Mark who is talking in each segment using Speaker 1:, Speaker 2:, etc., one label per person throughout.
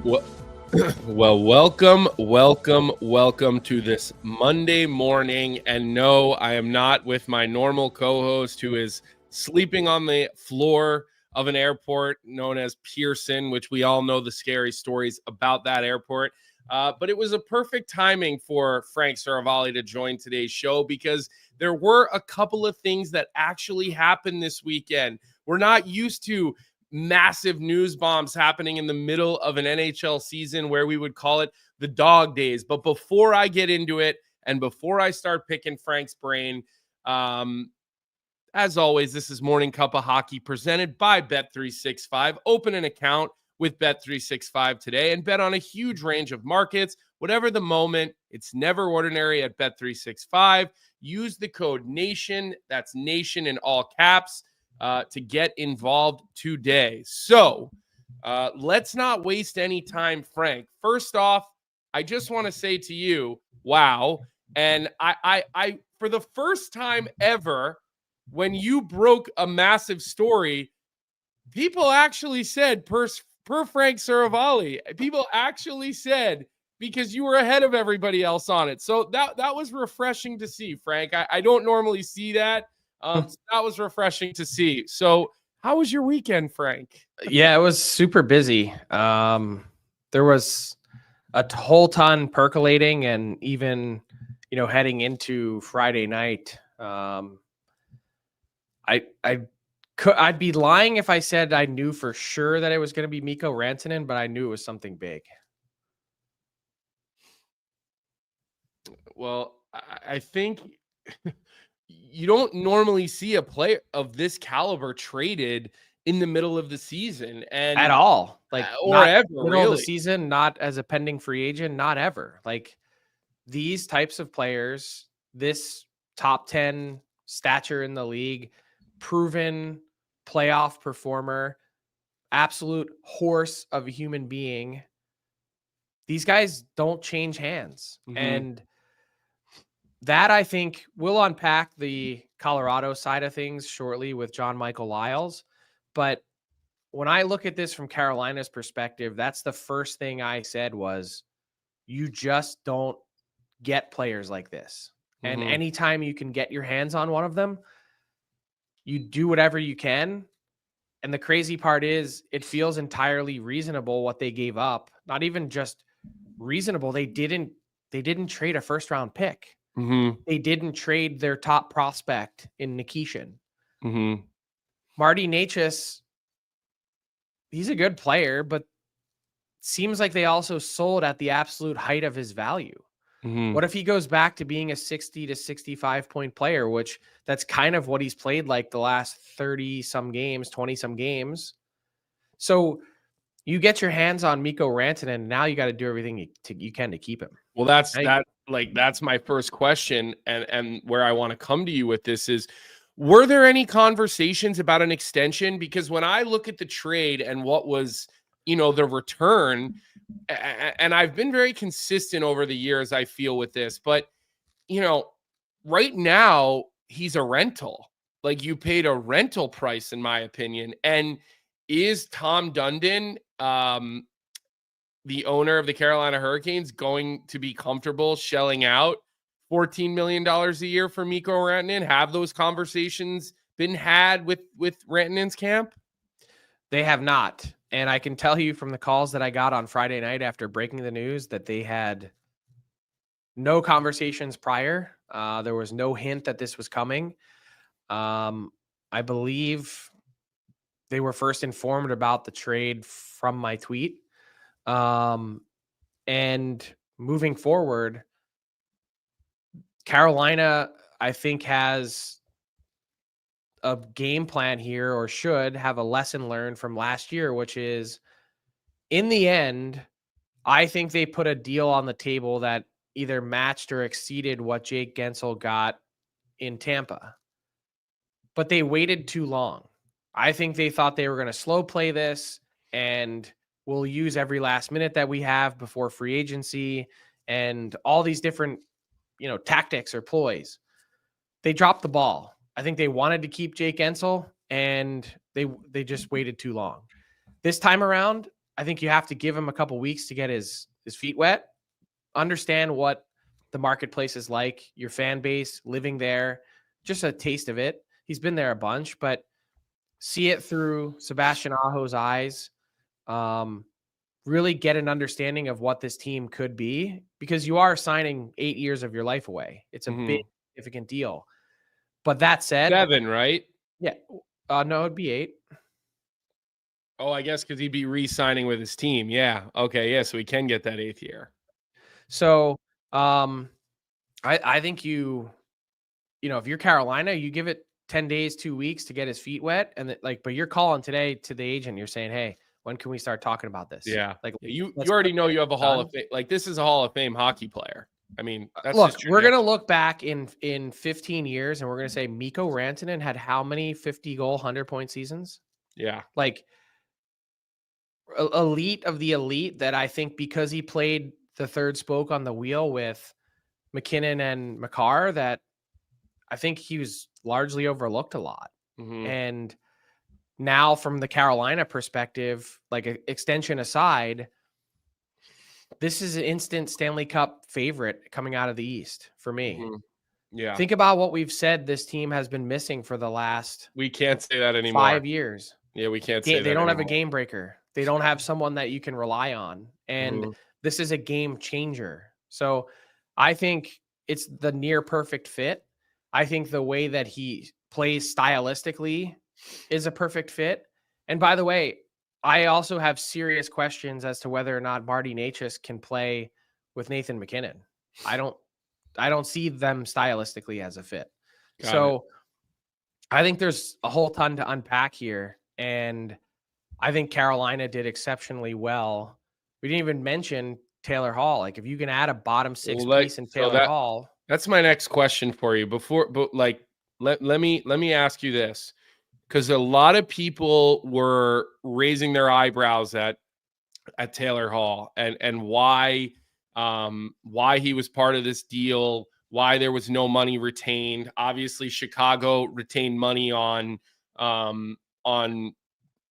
Speaker 1: Well, welcome to this Monday morning. And no, I am not with my normal co-host who is sleeping on the floor of an airport known as Pearson, which we all know the scary stories about that airport. But it was a perfect timing for Frank Seravalli to join today's show because there were a couple of things that actually happened this weekend. We're not used to massive news bombs happening in the middle of an NHL season where we would call it the dog days. But before I get into it and before I start picking Frank's brain, as always, this is Morning Cuppa Hockey presented by Bet365. Open an account with Bet365 today and bet on a huge range of markets. Whatever the moment, it's never ordinary at Bet365. Use the code NATION, that's NATION in all caps, to get involved today. So let's not waste any time, Frank. First off, I just want to say to you, wow. And I for the first time ever, when you broke a massive story, people actually said, per Frank Seravalli, people actually said, because you were ahead of everybody else on it. So that was refreshing to see, Frank. I don't normally see that. So that was refreshing to see. So how was your weekend, Frank?
Speaker 2: Yeah, it was super busy. There was a whole ton percolating, and even, heading into Friday night, I'd be lying if I said I knew for sure that it was going to be Mikko Rantanen, but I knew it was something big.
Speaker 1: Well, I think you don't normally see a player of this caliber traded in the middle of the season and
Speaker 2: at all,
Speaker 1: or ever,
Speaker 2: middle
Speaker 1: really.
Speaker 2: of the season, not as a pending free agent, not ever. Like these types of players, this top 10 stature in the league, proven playoff performer, absolute horse of a human being. These guys don't change hands.
Speaker 1: Mm-hmm.
Speaker 2: And that, I think, we'll unpack the Colorado side of things shortly with Michael Liles. But when I look at this from Carolina's perspective, that's the first thing I said was, you just don't get players like this.
Speaker 1: Mm-hmm.
Speaker 2: And anytime you can get your hands on one of them, you do whatever you can. And the crazy part is it feels entirely reasonable what they gave up. Not even just reasonable. They didn't trade a first round pick.
Speaker 1: Mm-hmm.
Speaker 2: They didn't trade their top prospect in Nikishin.
Speaker 1: Mm-hmm.
Speaker 2: Marty Necas, he's a good player, but seems like they also sold at the absolute height of his value.
Speaker 1: Mm-hmm.
Speaker 2: What if he goes back to being a 60 to 65 point player, which that's kind of what he's played like the last 30 some games, 20 some games. So you get your hands on Mikko Rantanen, and now you got to do everything you can to keep him.
Speaker 1: Well, that's my first question. And where I want to come to you with this is, were there any conversations about an extension? Because when I look at the trade and what was, the return, and I've been very consistent over the years, I feel, with this, but, right now he's a rental. Like, you paid a rental price, in my opinion. And is Tom Dundon, the owner of the Carolina Hurricanes, going to be comfortable shelling out $14 million a year for Mikko Rantanen? Have those conversations been had with Rantanen's camp?
Speaker 2: They have not. And I can tell you from the calls that I got on Friday night after breaking the news that they had no conversations prior. There was no hint that this was coming. I believe they were first informed about the trade from my tweet. And moving forward, Carolina, I think, has a game plan here, or should have a lesson learned from last year, which is, in the end, I think they put a deal on the table that either matched or exceeded what Jake Gensel got in Tampa. But they waited too long. I think they thought they were going to slow play this and we'll use every last minute that we have before free agency and all these different, tactics or ploys. They dropped the ball. I think they wanted to keep Jake Gensel, and they just waited too long. This time around, I think you have to give him a couple weeks to get his feet wet, understand what the marketplace is like, your fan base, living there, just a taste of it. He's been there a bunch, but see it through Sebastian Aho's eyes. Really get an understanding of what this team could be, because you are signing 8 years of your life away. It's a big, significant deal. But that said,
Speaker 1: 7, right?
Speaker 2: Yeah. No, it'd be 8.
Speaker 1: Oh, I guess because he'd be re-signing with his team. Yeah. Okay. Yeah. So he can get that 8th year.
Speaker 2: So I think you know, if you're Carolina, you give it 10 days, 2 weeks to get his feet wet. And but you're calling today to the agent. You're saying, hey, when can we start talking about this?
Speaker 1: Yeah.
Speaker 2: Like
Speaker 1: you already know you have a Hall of Fame. Like, this is a Hall of Fame hockey player. I mean, that's
Speaker 2: look, we're going to look back in 15 years and we're going to say Mikko Rantanen had how many 50-goal, 100-point seasons?
Speaker 1: Yeah.
Speaker 2: Like, elite of the elite, that I think because he played the third spoke on the wheel with McKinnon and Makar, that I think he was largely overlooked a lot. And now from the Carolina perspective, like, extension aside, this is an instant Stanley Cup favorite coming out of the East for me.
Speaker 1: Yeah.
Speaker 2: Think about what we've said this team has been missing for the last
Speaker 1: We can't say that anymore.
Speaker 2: 5 years.
Speaker 1: Yeah, we can't say that.
Speaker 2: They don't have a
Speaker 1: anymore.
Speaker 2: game breaker. They don't have someone that you can rely on. And this is a game changer. So I think it's the near perfect fit. I think the way that he plays stylistically is a perfect fit. And by the way, I also have serious questions as to whether or not Marty Necas can play with Nathan McKinnon. I don't see them stylistically as a fit. I think there's a whole ton to unpack here. And I think Carolina did exceptionally well. We didn't even mention Taylor Hall. Like, if you can add a bottom 6 piece in Taylor Hall.
Speaker 1: That's my next question for you. Let me ask you this, because a lot of people were raising their eyebrows at Taylor Hall and why he was part of this deal, why there was no money retained. Obviously, Chicago retained money on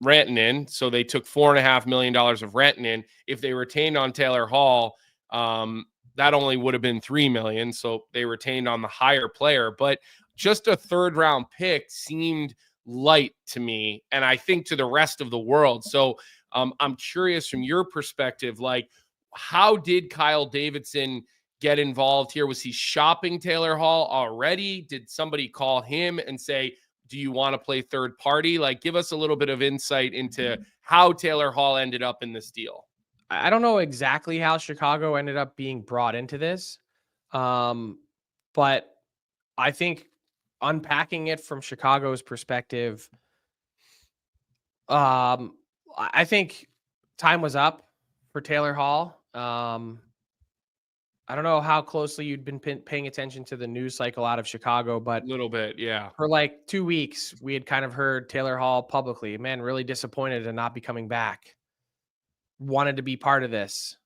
Speaker 1: Rantanen, so they took $4.5 million of Rantanen. If they retained on Taylor Hall, that only would have been $3 million. So they retained on the higher player, but just a 3rd round pick seemed light to me, and I think to the rest of the world. So I'm curious from your perspective, like, how did Kyle Davidson get involved here? Was he shopping Taylor Hall already? Did somebody call him and say, do you want to play third party? Like, give us a little bit of insight into how Taylor Hall ended up in this deal.
Speaker 2: I don't know exactly how Chicago ended up being brought into this. But I think unpacking it from Chicago's perspective, I think time was up for Taylor Hall. I don't know how closely you'd been paying attention to the news cycle out of Chicago, but
Speaker 1: a little bit, yeah.
Speaker 2: For like 2 weeks, we had kind of heard Taylor Hall publicly, man, really disappointed to not be coming back. Wanted to be part of this.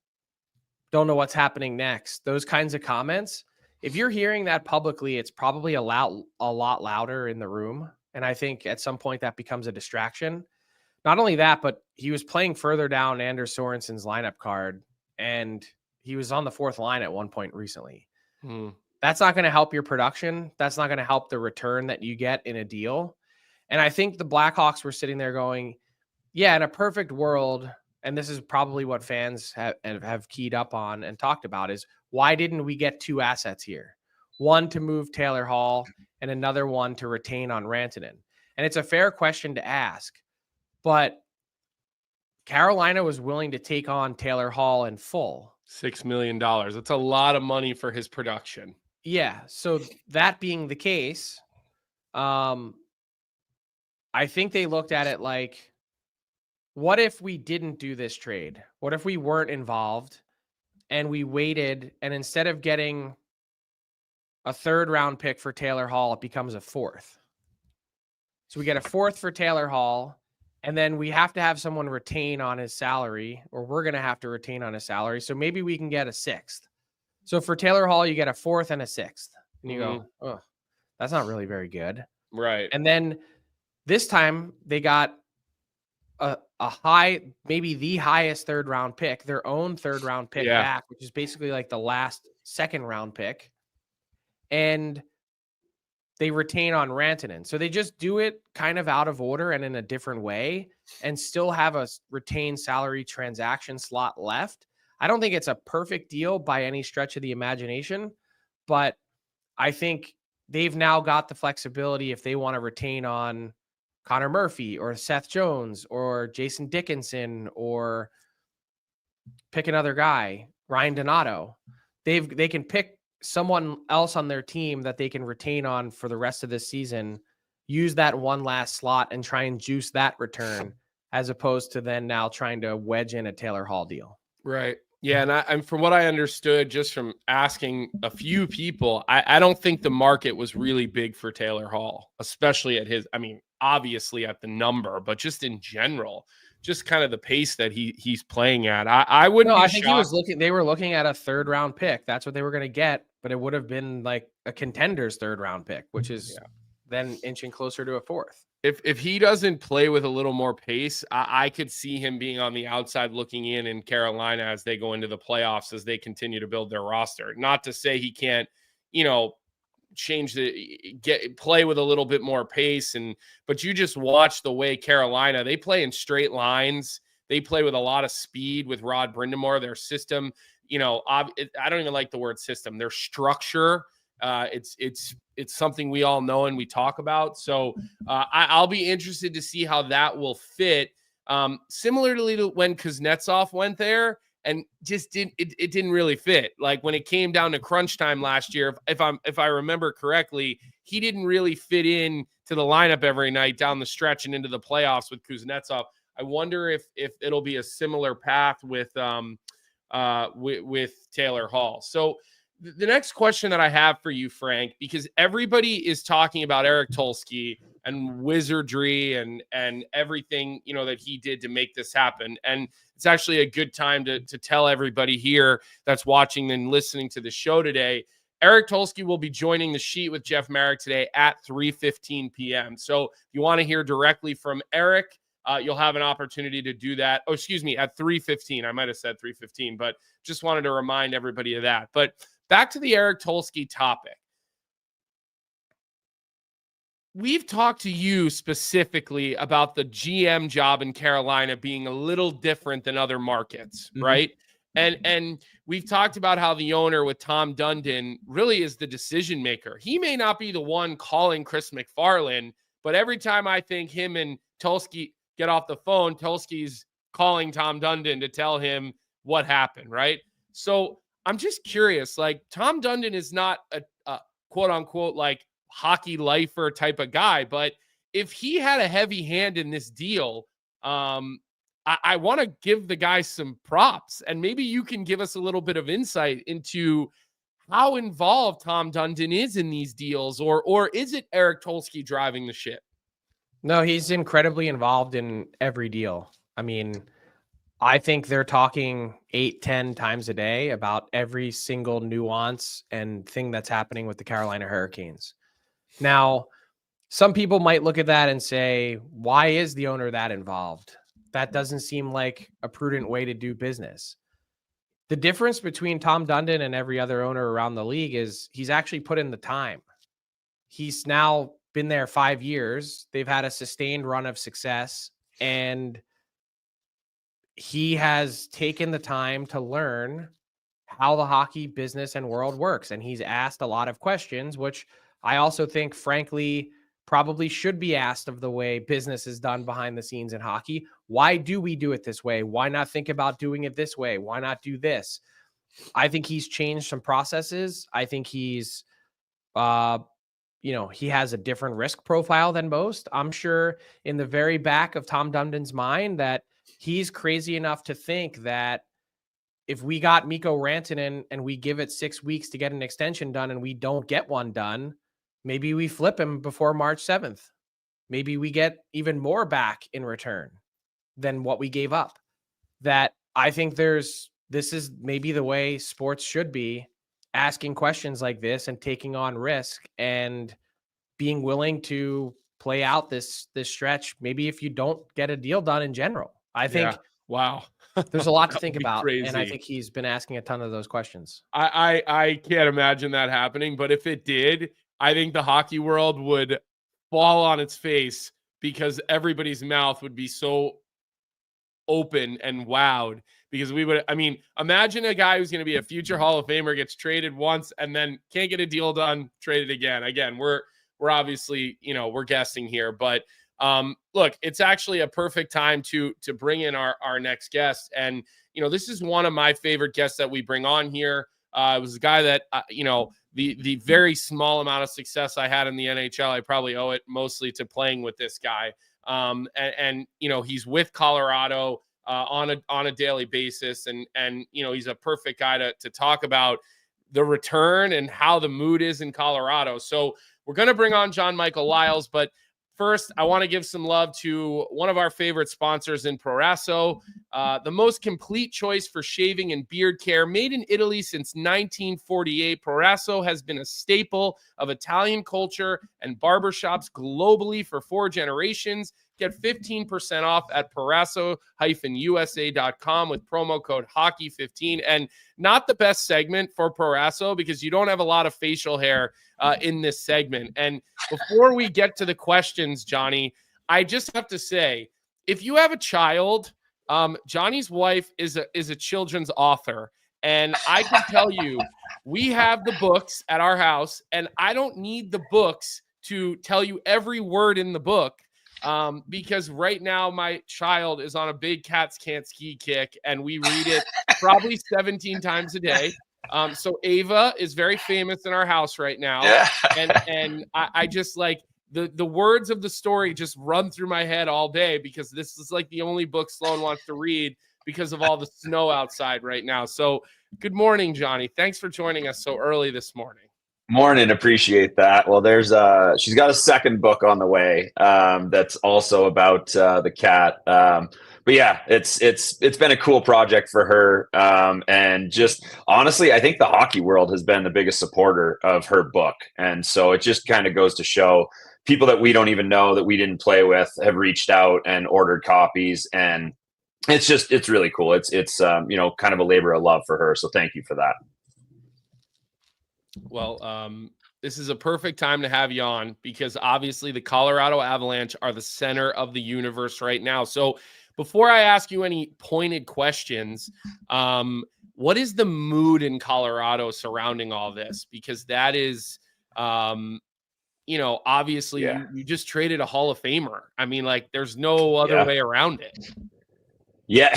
Speaker 2: Don't know what's happening next. Those kinds of comments. If you're hearing that publicly, it's probably a lot louder in the room. And I think at some point that becomes a distraction. Not only that, but he was playing further down Anders Sorensen's lineup card, and he was on the 4th line at one point recently. That's not going to help your production. That's not going to help the return that you get in a deal. And I think the Blackhawks were sitting there going, yeah, in a perfect world, and this is probably what fans have keyed up on and talked about, is why didn't we get 2 assets here? One to move Taylor Hall and another one to retain on Rantanen. And it's a fair question to ask, but Carolina was willing to take on Taylor Hall in full.
Speaker 1: $6 million. That's a lot of money for his production.
Speaker 2: Yeah. So that being the case, I think they looked at it like, what if we didn't do this trade? What if we weren't involved and we waited, and instead of getting a 3rd round pick for Taylor Hall, it becomes a 4th. So we get a 4th for Taylor Hall, and then we have to have someone retain on his salary, or we're going to have to retain on his salary. So maybe we can get a 6th. So for Taylor Hall, you get a 4th and a 6th. And you go, oh, that's not really very good.
Speaker 1: Right.
Speaker 2: And then this time they got a high, maybe the highest third round pick, their own third round pick back, which is basically like the last second round pick. And they retain on Rantanen. So they just do it kind of out of order and in a different way and still have a retained salary transaction slot left. I don't think it's a perfect deal by any stretch of the imagination, but I think they've now got the flexibility if they want to retain on Connor Murphy or Seth Jones or Jason Dickinson or pick another guy, Ryan Donato. They can pick someone else on their team that they can retain on for the rest of this season, use that one last slot and try and juice that return as opposed to then now trying to wedge in a Taylor Hall deal.
Speaker 1: Right. Yeah. And from what I understood, just from asking a few people, I don't think the market was really big for Taylor Hall, especially at his, I mean, obviously at the number, but just in general, just kind of the pace that he's playing at. I wouldn't.
Speaker 2: No, I think they were looking at a third round pick. That's what they were going to get, but it would have been like a contender's third round pick, which is then inching closer to a fourth.
Speaker 1: If he doesn't play with a little more pace, I could see him being on the outside looking in Carolina as they go into the playoffs, as they continue to build their roster. Not to say he can't, play with a little bit more pace. But you just watch the way Carolina, they play in straight lines. They play with a lot of speed with Rod Brindamore. Their system, I don't even like the word system. Their structure, it's something we all know and we talk about. So I'll be interested to see how that will fit. Similarly to when Kuznetsov went there and just it didn't really fit. Like when it came down to crunch time last year, if I remember correctly, he didn't really fit in to the lineup every night down the stretch and into the playoffs with Kuznetsov. I wonder if it'll be a similar path with Taylor Hall. So the next question that I have for you, Frank, because everybody is talking about Eric Tulsky and wizardry and everything, that he did to make this happen. And it's actually a good time to tell everybody here that's watching and listening to the show today, Eric Tulsky will be joining the sheet with Jeff Marek today at 3:15 p.m. So if you want to hear directly from Eric, you'll have an opportunity to do that. Oh, excuse me, at 3:15. I might have said 3:15, but just wanted to remind everybody of that. But back to the Eric Tulsky topic. We've talked to you specifically about the GM job in Carolina being a little different than other markets, right? And we've talked about how the owner with Tom Dundon really is the decision maker. He may not be the one calling Chris McFarland, but every time I think him and Tulsky get off the phone, Tulsky's calling Tom Dundon to tell him what happened, right? So I'm just curious, like Tom Dundon is not a quote unquote, like hockey lifer type of guy, but if he had a heavy hand in this deal, I want to give the guy some props, and maybe you can give us a little bit of insight into how involved Tom Dundon is in these deals, or is it Eric Tulsky driving the ship?
Speaker 2: No, he's incredibly involved in every deal. I mean, I think they're talking 8-10 times a day about every single nuance and thing that's happening with the Carolina Hurricanes. Now, some people might look at that and say, why is the owner that involved? That doesn't seem like a prudent way to do business. The difference between Tom Dundon and every other owner around the league is he's actually put in the time. He's now been there 5 years. They've had a sustained run of success, and he has taken the time to learn how the hockey business and world works. And he's asked a lot of questions, which I also think, frankly, probably should be asked of the way business is done behind the scenes in hockey. Why do we do it this way? Why not think about doing it this way? Why not do this? I think he's changed some processes. I think he's, he has a different risk profile than most. I'm sure in the very back of Tom Dundon's mind that he's crazy enough to think that if we got Mikko Rantanen and we give it 6 weeks to get an extension done and we don't get one done, maybe we flip him before March 7th. Maybe we get even more back in return than what we gave up. That I think this is maybe the way sports should be, asking questions like this and taking on risk and being willing to play out this stretch. Maybe if you don't get a deal done in general, I think
Speaker 1: wow,
Speaker 2: there's a lot to
Speaker 1: That
Speaker 2: think
Speaker 1: would be
Speaker 2: about.
Speaker 1: crazy.
Speaker 2: And I think he's been asking a ton of those questions.
Speaker 1: I can't imagine that happening, but if it did, I think the hockey world would fall on its face because everybody's mouth would be so open and wowed because imagine a guy who's going to be a future Hall of Famer gets traded once and then can't get a deal done, traded again. Again, we're obviously, we're guessing here, but look, it's actually a perfect time to bring in our next guest. And, this is one of my favorite guests that we bring on here. It was a guy that, the very small amount of success I had in the NHL, I probably owe it mostly to playing with this guy. And he's with Colorado on a daily basis, and he's a perfect guy to talk about the return and how the mood is in Colorado. So we're going to bring on Michael Liles, but first, I want to give some love to one of our favorite sponsors in Proraso, the most complete choice for shaving and beard care. Made in Italy since 1948, Proraso has been a staple of Italian culture and barbershops globally for 4 generations. Get 15% off at Proraso-USA.com with promo code hockey15. And not the best segment for Proraso because you don't have a lot of facial hair in this segment. And before we get to the questions, Johnny, I just have to say, if you have a child, Johnny's wife is a children's author. And I can tell you, we have the books at our house, and I don't need the books to tell you every word in the book. Because right now my child is on a big Cats Can't Ski kick, and we read it probably 17 times a day. So Ava is very famous in our house right now.
Speaker 3: Yeah.
Speaker 1: and I just like the words of the story just run through my head all day because this is like the only book Sloan wants to read because of all the snow outside right now. So good morning, Johnny. Thanks for joining us so early this morning.
Speaker 3: Morning, appreciate that. Well, she's got a second book on the way that's also about the cat. But yeah, it's been a cool project for her. And just honestly, I think the hockey world has been the biggest supporter of her book. And so it just kind of goes to show people that we don't even know, that we didn't play with, have reached out and ordered copies. And it's really cool. It's kind of a labor of love for her. So thank you for that.
Speaker 1: Well, this is a perfect time to have you on because obviously the Colorado Avalanche are the center of the universe right now. So before I ask you any pointed questions, what is the mood in Colorado surrounding all this? Because that is, obviously you just traded a Hall of Famer. I mean, like there's no other way around it.
Speaker 3: Yeah.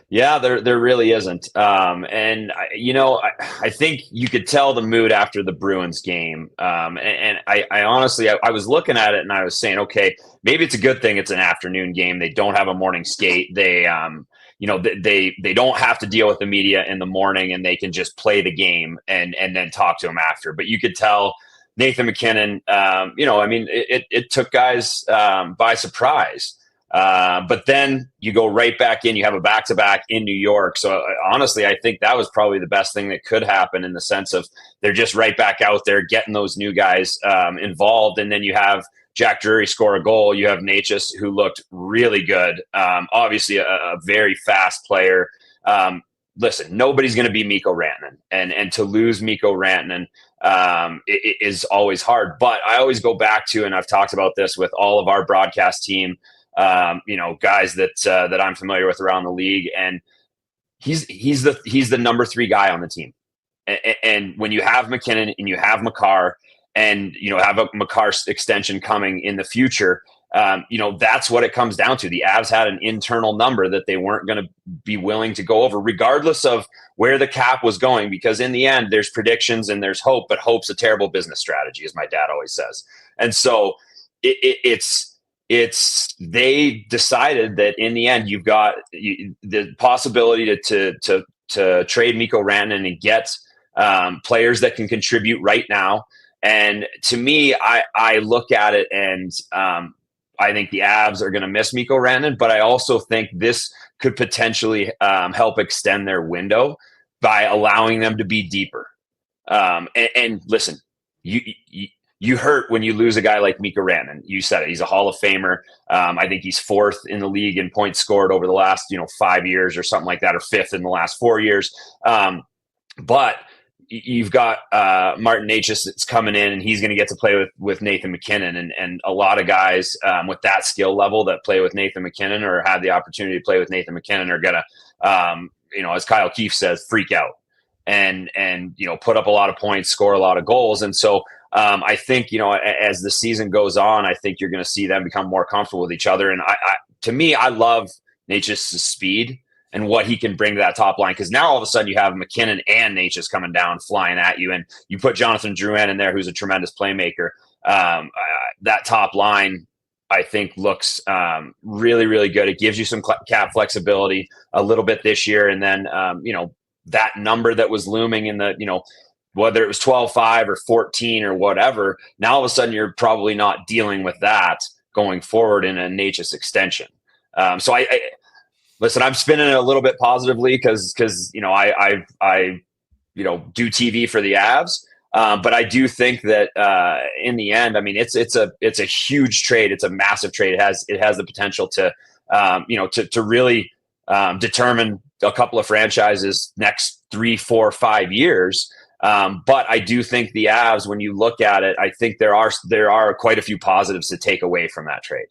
Speaker 3: Yeah, there really isn't. And I think you could tell the mood after the Bruins game. And I honestly, I was looking at it and I was saying, okay, maybe it's a good thing it's an afternoon game. They don't have a morning skate. They don't have to deal with the media in the morning, and they can just play the game and then talk to them after. But you could tell Nathan MacKinnon, it took guys by surprise. But then you go right back in, you have a back-to-back in New York. So honestly, I think that was probably the best thing that could happen in the sense of they're just right back out there getting those new guys involved. And then you have Jack Drury score a goal. You have Natchez, who looked really good. Obviously a very fast player. Listen, nobody's going to be Mikko Rantanen, and to lose Mikko Rantanen it is always hard. But I always go back to, and I've talked about this with all of our broadcast team, guys that I'm familiar with around the league, and he's the number 3 guy on the team. And when you have McKinnon and you have Makar, and have a Makar extension coming in the future, that's what it comes down to. The Avs had an internal number that they weren't going to be willing to go over, regardless of where the cap was going, because in the end, there's predictions and there's hope, but hope's a terrible business strategy, as my dad always says. And so they decided that in the end, you've got the possibility to trade Mikko Rantanen and get players that can contribute right now. And to me, I look at it and I think the Avs are going to miss Mikko Rantanen, but I also think this could potentially help extend their window by allowing them to be deeper. And listen, you hurt when you lose a guy like Mikko Rantanen. You said it. He's a Hall of Famer. I think he's 4th in the league in points scored over the last, 5 years or something like that, or 5th in the last 4 years. But you've got Martin Necas that's coming in, and he's going to get to play with Nathan MacKinnon. And a lot of guys with that skill level that play with Nathan MacKinnon or have the opportunity to play with Nathan MacKinnon are going to, as Kyle Keefe says, freak out and put up a lot of points, score a lot of goals. And so I think, as the season goes on, I think you're going to see them become more comfortable with each other. And to me, I love Necas' speed and what he can bring to that top line. Because now all of a sudden you have MacKinnon and Necas coming down, flying at you. And you put Jonathan Drouin in there, who's a tremendous playmaker. That top line, I think, looks really, really good. It gives you some cap flexibility a little bit this year. And then, that number that was looming in the, whether it was 12-5 or 14 or whatever, now all of a sudden you're probably not dealing with that going forward in a Necas extension. So I listen, I'm spinning it a little bit positively because I do TV for the Avs. But I do think that in the end, I mean, it's a huge trade. It's a massive trade. It has the potential to to really determine a couple of franchises next 3, 4, 5 years. But I do think the Avs, when you look at it, I think there are quite a few positives to take away from that trade.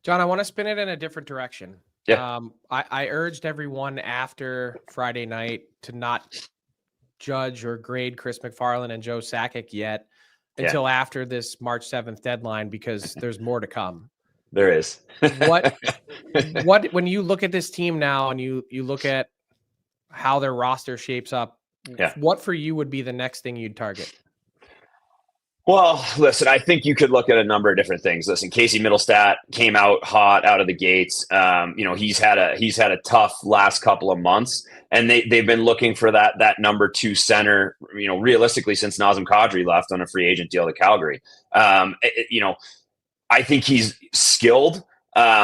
Speaker 2: John, I want to spin it in a different direction.
Speaker 3: Yeah.
Speaker 2: I urged everyone after Friday night to not judge or grade Chris MacFarland and Joe Sakic yet until after this March 7th deadline, because there's more to come.
Speaker 3: There is.
Speaker 2: What when you look at this team now and you look at how their roster shapes up, what for you would be the next thing you'd target?
Speaker 3: Well, listen, I think you could look at a number of different things. Listen, Casey Middlestat came out hot out of the gates. He's had a tough last couple of months, and they've been looking for that number 2 center, realistically since Nazem Kadri left on a free agent deal to Calgary. I think he's skilled.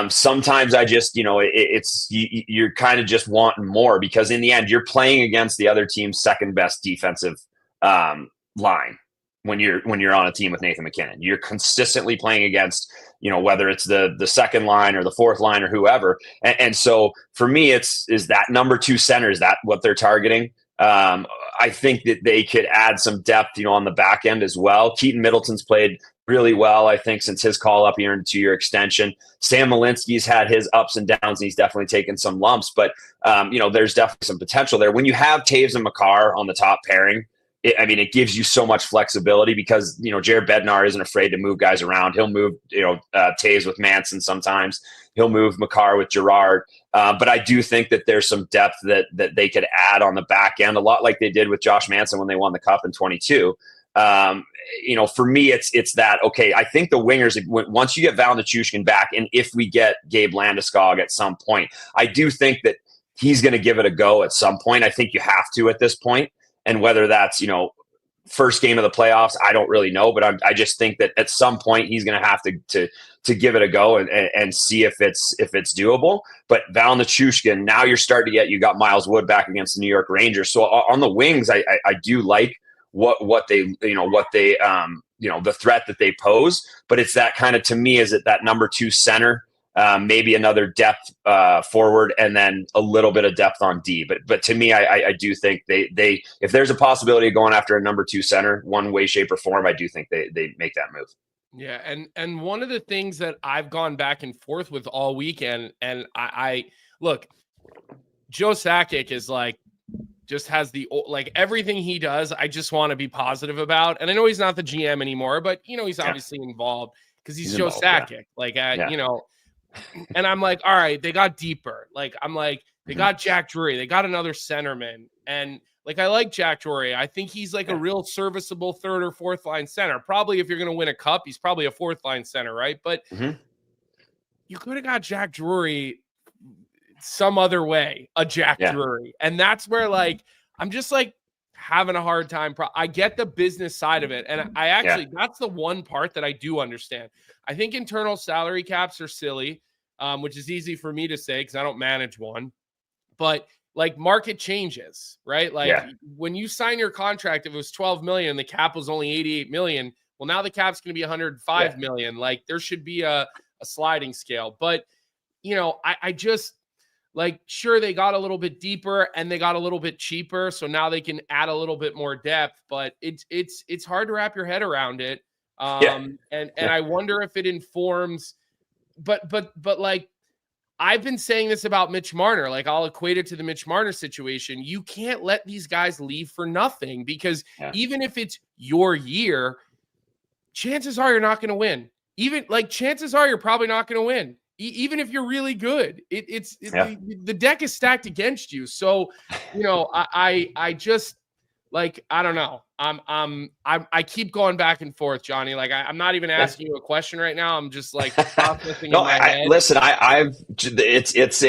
Speaker 3: Sometimes I just, you're kind of just wanting more, because in the end you're playing against the other team's second best defensive line. When you're on a team with Nathan MacKinnon, you're consistently playing against, whether it's the second line or the fourth line or whoever. And so for me, is that number 2 center, is that what they're targeting? I think that they could add some depth, on the back end as well. Keaton Middleton's played really well, I think, since his call up here in a 2-year extension. Sam Malinsky's had his ups and downs, and he's definitely taken some lumps, but there's definitely some potential there. When you have Taves and Makar on the top pairing, it gives you so much flexibility, because, Jared Bednar isn't afraid to move guys around. He'll move, Taves with Manson sometimes. He'll move Makar with Girard. But I do think that there's some depth that they could add on the back end, a lot like they did with Josh Manson when they won the Cup in 22. For me, it's that, okay, I think the wingers, once you get Val Nichushkin back, and if we get Gabe Landeskog at some point, I do think that he's going to give it a go at some point. I think you have to at this point. And whether that's, first game of the playoffs, I don't really know, but I just think that at some point he's going to have to give it a go and see if it's doable. But Val Nichushkin, now you're starting to you got Miles Wood back against the New York Rangers. So on the wings, I do like what they the threat that they pose, but it's that kind of, to me, is it that number 2 center, maybe another depth forward, and then a little bit of depth on D. But to me, I do think they if there's a possibility of going after a number 2 center, one way, shape, or form, I do think they make that move.
Speaker 1: Yeah, and one of the things that I've gone back and forth with all weekend, and I look, Joe Sakic is just has everything he does, I just want to be positive about. And I know he's not the GM anymore, but he's obviously involved because he's Joe Sakic. And I'm like, all right, they got deeper. They got Jack Drury, they got another centerman, and I like Jack Drury. I think he's a real serviceable 3rd or 4th line center. Probably if you're going to win a cup, he's probably a 4th line center, right? But you could have got Jack Drury some other way, Drury. And that's where I'm just having a hard time. I get the business side of it. And I actually, that's the one part that I do understand. I think internal salary caps are silly, which is easy for me to say because I don't manage one. But market changes, right? When you sign your contract, if it was $12 million, the cap was only $88 million. Well, now the cap's going to be 105 million. Like there should be a sliding scale. But, you know, I just like, sure, they got a little bit deeper and they got a little bit cheaper. So now they can add a little bit more depth, but it's hard to wrap your head around it. And I wonder if it informs, but like, I've been saying this about Mitch Marner. Like, I'll equate it to the Mitch Marner situation. You can't let these guys leave for nothing, because even if it's your year, chances are you're not going to win. Even like chances are you're probably not going to win. Even if you're really good, the deck is stacked against you. So, you know, I just like, I don't know. I keep going back and forth, Johnny. Like I'm not even asking you a question right now. I'm just like processing in my head.
Speaker 3: Listen, it's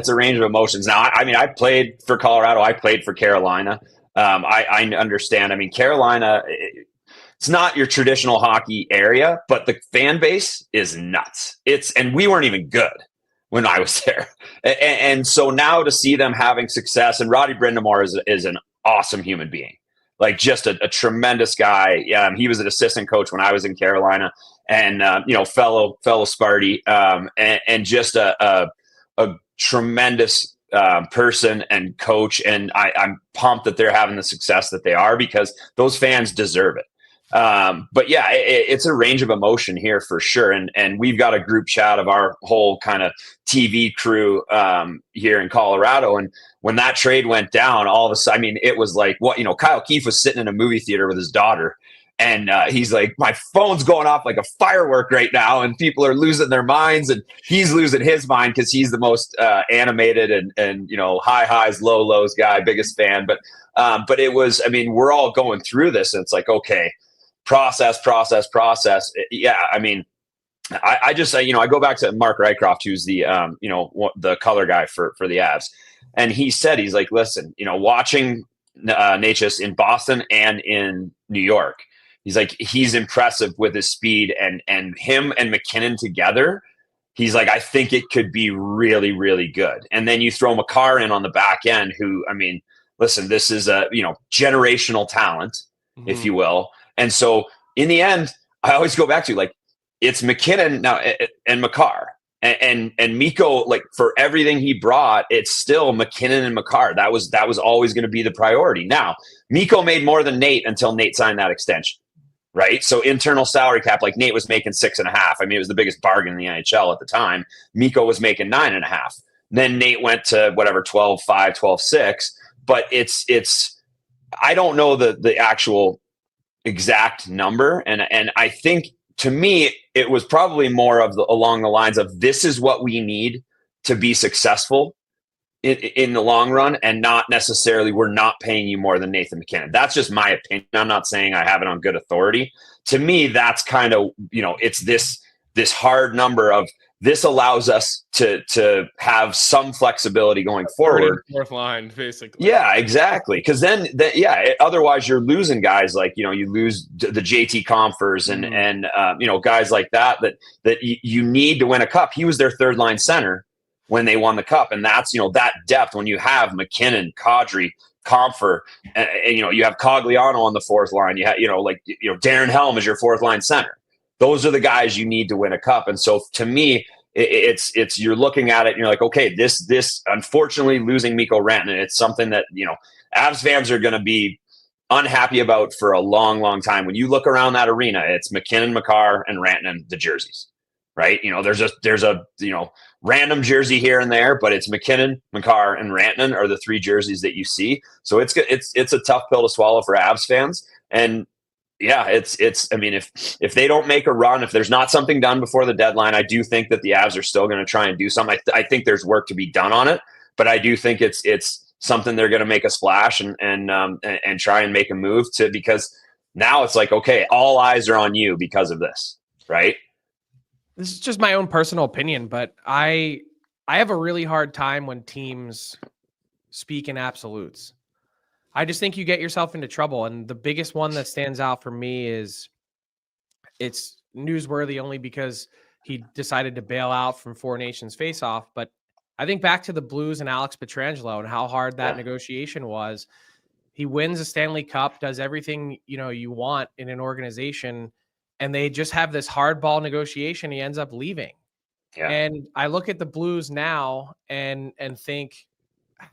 Speaker 3: a range of emotions. Now, I mean, I played for Colorado. I played for Carolina. I understand. I mean, Carolina, it's not your traditional hockey area, but the fan base is nuts. And we weren't even good when I was there. And so now to see them having success, and Roddy Brindamore is an awesome human being, like just a tremendous guy. He was an assistant coach when I was in Carolina, and fellow Sparty, and just a tremendous person and coach. And I'm pumped that they're having the success that they are, because those fans deserve it. But yeah, it's a range of emotion here for sure. And we've got a group chat of our whole kind of TV crew here in Colorado. And when that trade went down, all of a sudden, I mean, it was like, Kyle Keefe was sitting in a movie theater with his daughter, and he's like, my phone's going off like a firework right now, and people are losing their minds, and he's losing his mind because he's the most animated and high highs, low lows guy, biggest fan. But it was, I mean, we're all going through this, and it's like, okay, process. Yeah. I mean, I just, I go back to Mark Rycroft, who's the, the color guy for the Avs. And he said, he's like, listen, watching Necas in Boston and in New York, he's like, he's impressive with his speed, and him and McKinnon together. He's like, I think it could be really, really good. And then you throw Makar in on the back end, who, I mean, listen, this is a, generational talent, if you will. And so in the end, I always go back to, like, it's McKinnon now and Makar and Mikko, like, for everything he brought, it's still McKinnon and Makar. That was always going to be the priority. Now, Mikko made more than Nate until Nate signed that extension, right? So internal salary cap, like, Nate was making 6.5. I mean, it was the biggest bargain in the NHL at the time. Mikko was making 9.5. Then Nate went to whatever, 12.5, 12.6. But it's I don't know the actual exact number, and I think, to me, it was probably more of along the lines of, this is what we need to be successful in the long run, and not necessarily, we're not paying you more than Nathan McKinnon. That's just my opinion. I'm not saying I have it on good authority. To me, that's kind of, it's this hard number of, this allows us to have some flexibility going forward.
Speaker 1: Fourth line, basically.
Speaker 3: Yeah, exactly. Because then, otherwise you're losing guys like, you lose the JT Compers and guys like that you need to win a cup. He was their third line center when they won the cup, and that's that depth. When you have McKinnon, Kadri, Comfer, and you have Cogliano on the fourth line. You have Darren Helm is your fourth line center. Those are the guys you need to win a cup. And so, to me, it's you're looking at it and you're like, okay, this unfortunately, losing Mikko Rantanen, it's something that Avs fans are going to be unhappy about for a long, long time. When you look around that arena, it's McKinnon, Makar, and Rantanen, the jerseys, right? There's a random jersey here and there, but it's McKinnon, Makar, and Rantanen are the three jerseys that you see. So it's a tough pill to swallow for Avs fans. And yeah, it's. I mean, if they don't make a run, if there's not something done before the deadline, I do think that the Avs are still going to try and do something. I think there's work to be done on it, but I do think it's something they're going to make a splash and try and make a move to, because now it's like, okay, all eyes are on you because of this, right?
Speaker 2: This is just my own personal opinion, but I have a really hard time when teams speak in absolutes. I just think you get yourself into trouble. And the biggest one that stands out for me is, it's newsworthy only because he decided to bail out from Four Nations face-off. But I think back to the Blues and Alex Pietrangelo and how hard that negotiation was. He wins a Stanley Cup, does everything you want in an organization, and they just have this hardball negotiation. He ends up leaving.
Speaker 3: Yeah.
Speaker 2: And I look at the Blues now and think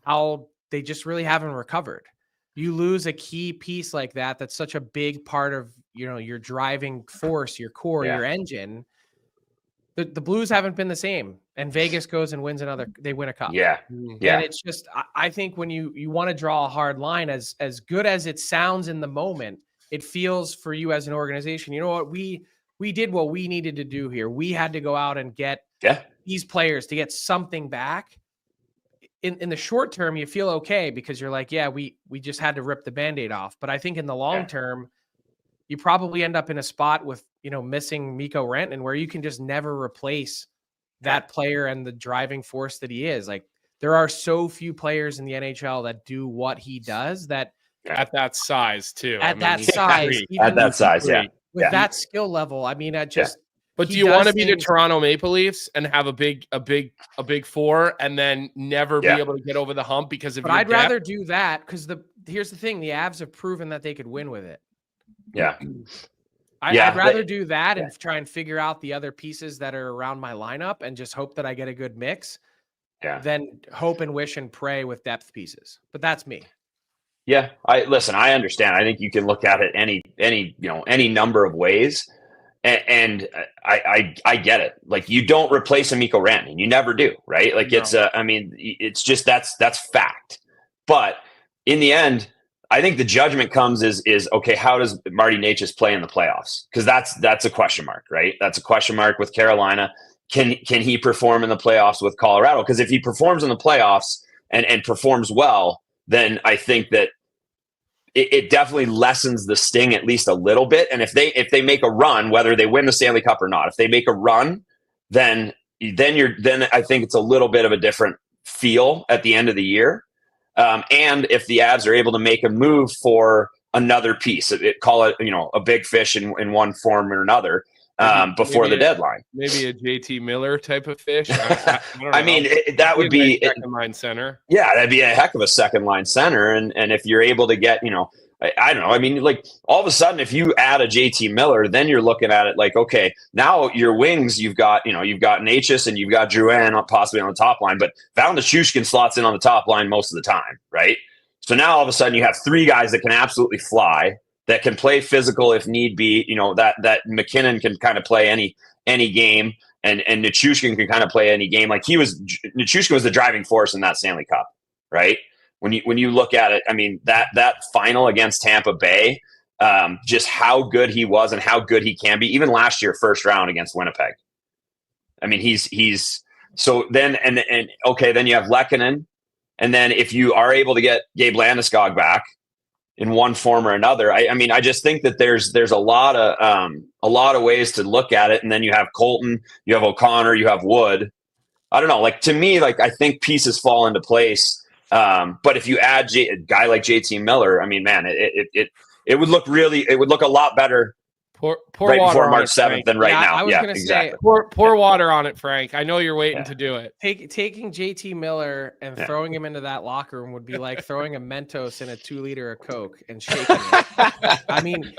Speaker 2: how they just really haven't recovered. You lose a key piece like that. That's such a big part of, your driving force, your core, your engine. The Blues haven't been the same, and Vegas goes and wins they win a cup.
Speaker 3: Yeah.
Speaker 2: And it's just, I think when you want to draw a hard line, as good as it sounds in the moment, it feels for you as an organization, you know what, we did what we needed to do here. We had to go out and get these players to get something back. In the short term, you feel okay because you're like, we just had to rip the Band-Aid off. But I think in the long term, you probably end up in a spot with, missing Mikko Rantanen, where you can just never replace that player and the driving force that he is. Like, there are so few players in the NHL that do what he does, that
Speaker 1: at that size too.
Speaker 2: At that size, with that skill level. I mean,
Speaker 1: But do you want to be the Toronto Maple Leafs and have a big four and then never be able to get over the hump because of?
Speaker 2: But I'd rather do that, because here's the thing: the Avs have proven that they could win with it.
Speaker 3: Yeah.
Speaker 2: I'd rather do that and try and figure out the other pieces that are around my lineup and just hope that I get a good mix. Than hope and wish and pray with depth pieces. But that's me.
Speaker 3: Yeah, I understand. I think you can look at it any number of ways, and I get it. Like, you don't replace a Mikko Rantanen, you never do, right? Like, it's just that's fact. But in the end, I think the judgment comes is okay, how does Marty Necas play in the playoffs? Because that's a question mark, right? That's a question mark with Carolina. Can he perform in the playoffs with Colorado? Because if he performs in the playoffs and performs well, then I think that it definitely lessens the sting at least a little bit. And if they make a run, whether they win the Stanley Cup or not, if they make a run, then I think it's a little bit of a different feel at the end of the year. And if the Avs are able to make a move for another piece, call it a big fish in one form or another, before the deadline.
Speaker 1: Maybe a JT Miller type of fish. I don't know.
Speaker 3: I mean, that would be
Speaker 1: second line center.
Speaker 3: Yeah, that'd be a heck of a second line center. And if you're able to get, I don't know. I mean, like, all of a sudden, if you add a JT Miller, then you're looking at it like, okay, now your wings, you've got Necas and you've got Drouin possibly on the top line, but Val Nichushkin slots in on the top line most of the time, right? So now all of a sudden you have three guys that can absolutely fly, that can play physical if need be. That McKinnon can kind of play any game, and Nichushkin can kind of play any game. Like, Nichushkin was the driving force in that Stanley Cup, right? When you look at it, I mean, that final against Tampa Bay, just how good he was and how good he can be. Even last year, first round against Winnipeg. I mean, he's so then then you have Lehkonen, and then if you are able to get Gabe Landeskog back in one form or another, I mean, I just think that there's a lot of ways to look at it. And then you have Colton, you have O'Connor, you have Wood. I don't know. Like, to me, like, I think pieces fall into place. But if you add a guy like JT Miller, I mean, man, it would look a lot better.
Speaker 1: Pour
Speaker 3: right
Speaker 1: water
Speaker 3: before
Speaker 1: on
Speaker 3: March
Speaker 1: it,
Speaker 3: 7th
Speaker 1: Frank.
Speaker 3: than right now.
Speaker 2: I was gonna
Speaker 3: exactly.
Speaker 2: say,
Speaker 1: pour water on it, Frank. I know you're waiting to do it.
Speaker 2: Taking JT Miller and throwing him into that locker room would be like throwing a Mentos in a 2-liter of Coke and shaking it. I mean,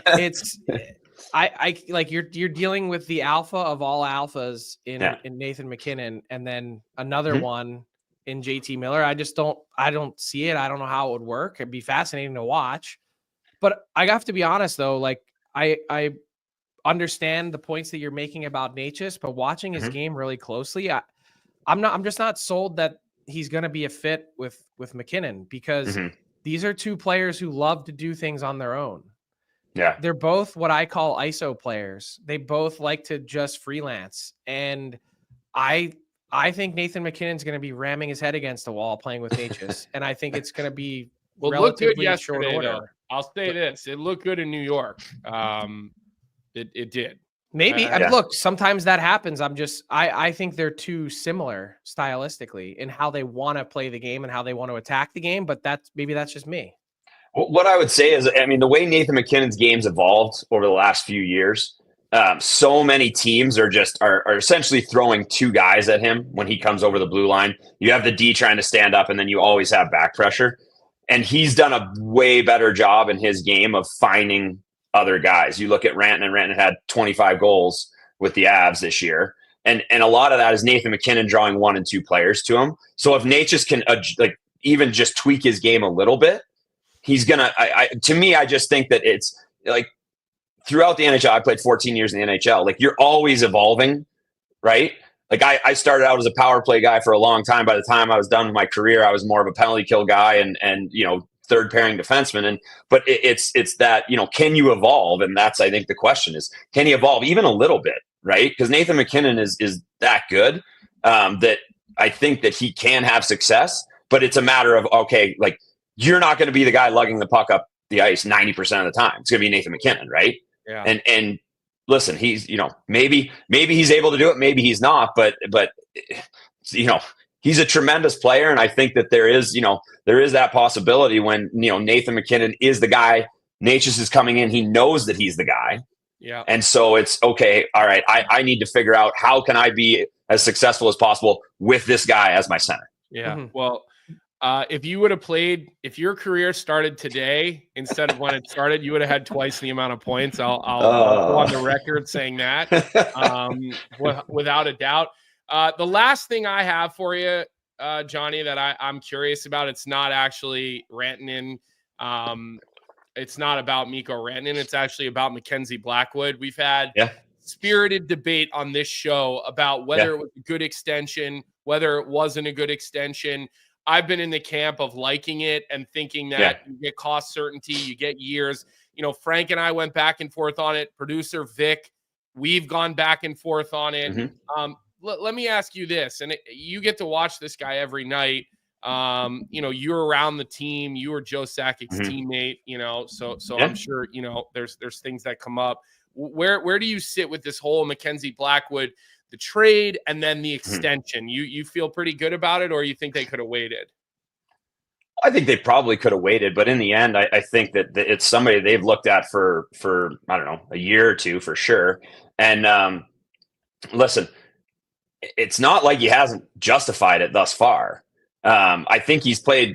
Speaker 2: I like you're dealing with the alpha of all alphas in Nathan McKinnon, and then another one in JT Miller. I don't see it. I don't know how it would work. It'd be fascinating to watch. But I have to be honest though, like, I understand the points that you're making about Necas, but watching his game really closely, I'm just not sold that he's going to be a fit with McKinnon, because these are two players who love to do things on their own.
Speaker 3: Yeah.
Speaker 2: They're both what I call ISO players. They both like to just freelance. And I think Nathan McKinnon's going to be ramming his head against the wall playing with Necas. And I think it's going to be relatively short order.
Speaker 1: Though. I'll say this. It looked good in New York. It did.
Speaker 2: Maybe. Look, sometimes that happens. I think they're too similar stylistically in how they want to play the game and how they want to attack the game. But that's just me.
Speaker 3: What I would say is, I mean, the way Nathan McKinnon's game's evolved over the last few years, so many teams are essentially throwing two guys at him when he comes over the blue line. You have the D trying to stand up, and then you always have back pressure. And he's done a way better job in his game of finding other guys. You look at Rantanen. Rantanen had 25 goals with the Avs this year. And a lot of that is Nathan MacKinnon drawing 1 and 2 players to him. So if Natchez can even just tweak his game a little bit, he's gonna. To me, I just think that it's like throughout the NHL. I played 14 years in the NHL. Like you're always evolving, right? Like I started out as a power play guy for a long time. By the time I was done with my career, I was more of a penalty kill guy and third pairing defenseman. But it's that can you evolve? And that's I think the question is, can he evolve even a little bit? Right? Because Nathan MacKinnon is that good that I think that he can have success, but it's a matter of, okay, like you're not going to be the guy lugging the puck up the ice 90% of the time. It's going to be Nathan MacKinnon, right?
Speaker 2: Yeah.
Speaker 3: And listen, he's, maybe he's able to do it, maybe he's not, but he's a tremendous player. And I think that there is that possibility when, Nathan MacKinnon is the guy, Natchez is coming in, he knows that he's the guy.
Speaker 2: Yeah.
Speaker 3: And so it's okay. All right. I need to figure out how can I be as successful as possible with this guy as my center.
Speaker 1: Yeah. Mm-hmm. Well, if you would have played, if your career started today instead of when it started, you would have had twice the amount of points. I'll go on the record saying that without a doubt. The last thing I have for you, Johnny, that I'm curious about, it's not actually Rantanen. It's not about Mikko Rantanen. It's actually about Mackenzie Blackwood. We've had spirited debate on this show about whether it was a good extension, whether it wasn't a good extension. I've been in the camp of liking it and thinking that you get cost certainty, you get years. Frank and I went back and forth on it. Producer Vic, we've gone back and forth on it. Mm-hmm. Let me ask you this, and you get to watch this guy every night. You're around the team. You were Joe Sakic's teammate. So I'm sure there's things that come up. Where do you sit with this whole Mackenzie Blackwood, the trade, and then the extension? You feel pretty good about it, or you think they could have waited?
Speaker 3: I think they probably could have waited, but in the end, I think that it's somebody they've looked at for I don't know, a year or two for sure. And listen, it's not like he hasn't justified it thus far. I think he's played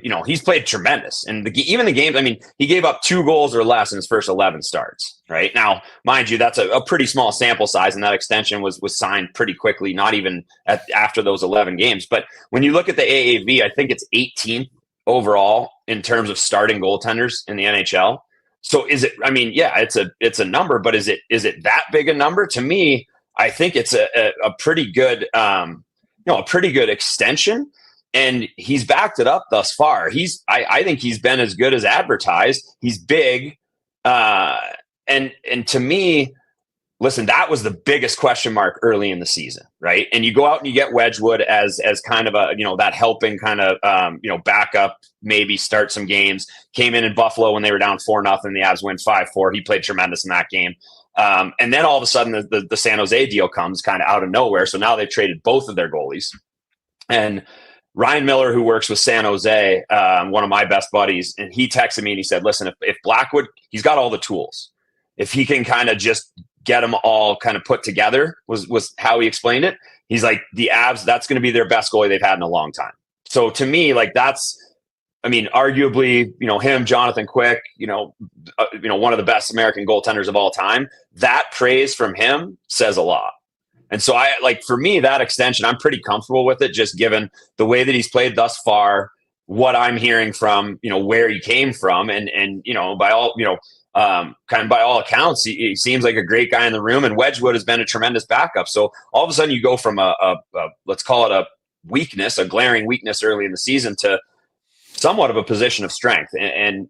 Speaker 3: tremendous. And even the games, I mean, he gave up 2 goals or less in his first 11 starts, right? Now, mind you, that's a pretty small sample size, and that extension was signed pretty quickly, not even after those 11 games. But when you look at the AAV, I think it's 18th overall in terms of starting goaltenders in the NHL. So is it, I mean, yeah, it's a number, but is it that big a number? To me, I think it's a pretty good, a pretty good extension. And he's backed it up thus far. I think he's been as good as advertised. He's big. And to me, listen, that was the biggest question mark early in the season, right? And you go out and you get Wedgwood as kind of a, that helping kind of, backup, maybe start some games. Came in Buffalo when they were down 4-0. The Avs win 5-4. He played tremendous in that game. And then all of a sudden the San Jose deal comes kind of out of nowhere. So now they've traded both of their goalies. And Ryan Miller, who works with San Jose, one of my best buddies, and he texted me and he said, listen, if Blackwood, he's got all the tools. If he can kind of just get them all kind of put together, was how he explained it. He's like, the Avs, that's going to be their best goalie they've had in a long time. So to me, like arguably, him, Jonathan Quick, one of the best American goaltenders of all time, that praise from him says a lot. And so for me, that extension, I'm pretty comfortable with it, just given the way that he's played thus far, what I'm hearing from, where he came from. And by all, kind of by all accounts, he seems like a great guy in the room, and Wedgwood has been a tremendous backup. So all of a sudden you go from a let's call it a weakness, a glaring weakness early in the season to somewhat of a position of strength. And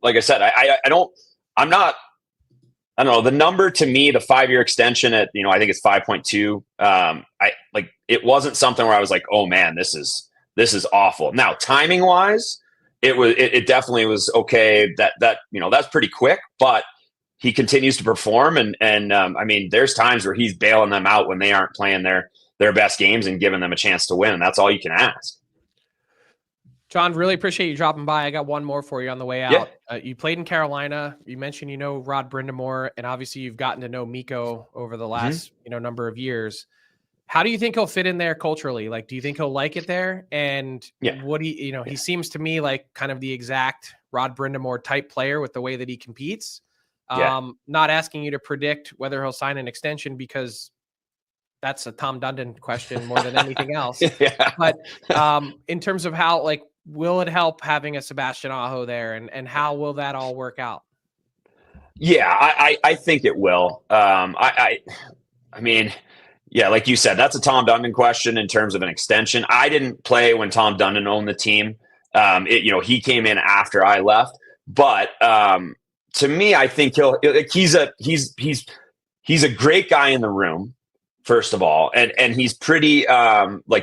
Speaker 3: like I said, I don't know. The number to me, the 5-year extension at, I think it's 5.2. It wasn't something where I was like, oh man, this is awful. Now, timing wise, it definitely was okay. That's pretty quick, but he continues to perform. And I mean, there's times where he's bailing them out when they aren't playing their best games and giving them a chance to win. And that's all you can ask.
Speaker 2: John, really appreciate you dropping by. I got one more for you on the way out. Yeah. You played in Carolina. You mentioned, Rod Brind'Amour, and obviously you've gotten to know Mikko over the last, number of years. How do you think he'll fit in there culturally? Like, do you think he'll like it there? And what he seems to me like kind of the exact Rod Brind'Amour type player with the way that he competes. Not asking you to predict whether he'll sign an extension because that's a Tom Dundon question more than anything else.
Speaker 3: Yeah.
Speaker 2: But in terms of how, like, will it help having a Sebastian Aho there, and how will that all work out?
Speaker 3: Yeah, I think it will. I mean, yeah, like you said, that's a Tom Dundon question in terms of an extension. I didn't play when Tom Dundon owned the team. He came in after I left, but to me, I think he's a great guy in the room. First of all, and he's pretty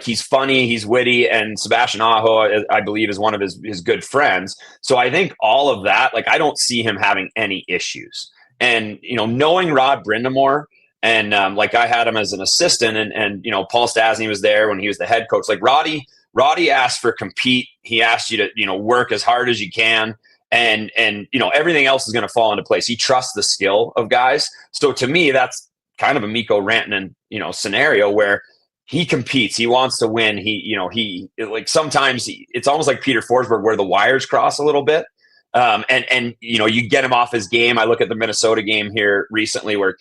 Speaker 3: he's funny, he's witty, and Sebastian Aho, I believe, is one of his good friends. So I think all of that, like, I don't see him having any issues. And knowing Rod Brindamore, and I had him as an assistant, and Paul Stasny was there when he was the head coach. Like, Roddy asked for compete. He asked you to work as hard as you can, and everything else is going to fall into place. He trusts the skill of guys. So to me, that's kind of a Mikko Rantanen, scenario where he competes. He wants to win. He sometimes it's almost like Peter Forsberg where the wires cross a little bit. And you get him off his game. I look at the Minnesota game here recently where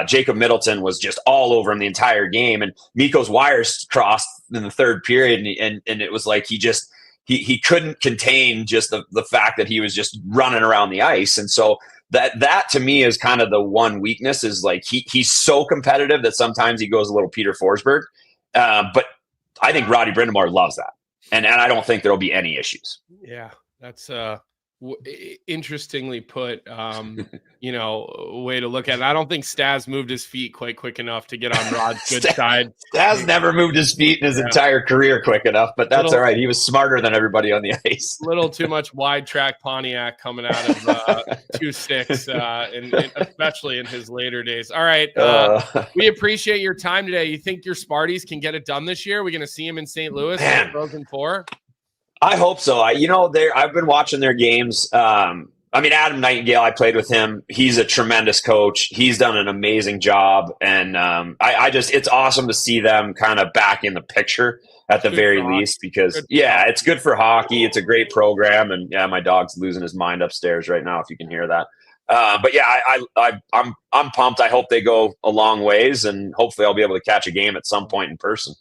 Speaker 3: Jacob Middleton was just all over him the entire game, and Mikko's wires crossed in the third period, and it was like he couldn't contain just the fact that he was just running around the ice. And so that to me is kind of the one weakness, is like he's so competitive that sometimes he goes a little Peter Forsberg. But I think Roddy Brindamore loves that. And I don't think there'll be any issues.
Speaker 1: Yeah, that's interestingly put, way to look at it. I don't think Stas moved his feet quite quick enough to get on Rod's good side.
Speaker 3: Stas never moved his feet in his entire career quick enough, but that's all right. He was smarter than everybody on the ice.
Speaker 1: A little too much wide track Pontiac coming out of 2 sticks, especially in his later days. All right. We appreciate your time today. You think your Sparties can get it done this year? We're going to see him in St. Louis in the Frozen Four?
Speaker 3: I hope so. I've been watching their games. Adam Nightingale, I played with him. He's a tremendous coach. He's done an amazing job. And it's awesome to see them kind of back in the picture at the very least, because it's good for hockey. It's a great program. And my dog's losing his mind upstairs right now, if you can hear that. I'm pumped. I hope they go a long ways, and hopefully I'll be able to catch a game at some point in person.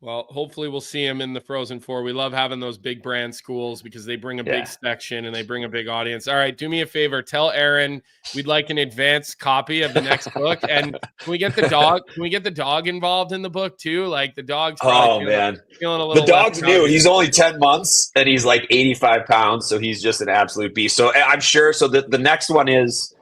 Speaker 1: Well, hopefully we'll see him in the Frozen Four. We love having those big brand schools because they bring a big section and they bring a big audience. All right, do me a favor. Tell Aaron we'd like an advanced copy of the next book. And can we get the dog? Can we get the dog involved in the book too? Like, the dog's feeling a little.
Speaker 3: The dog's new. He's only 10 months and he's like 85 pounds. So he's just an absolute beast. So I'm sure. So the next one is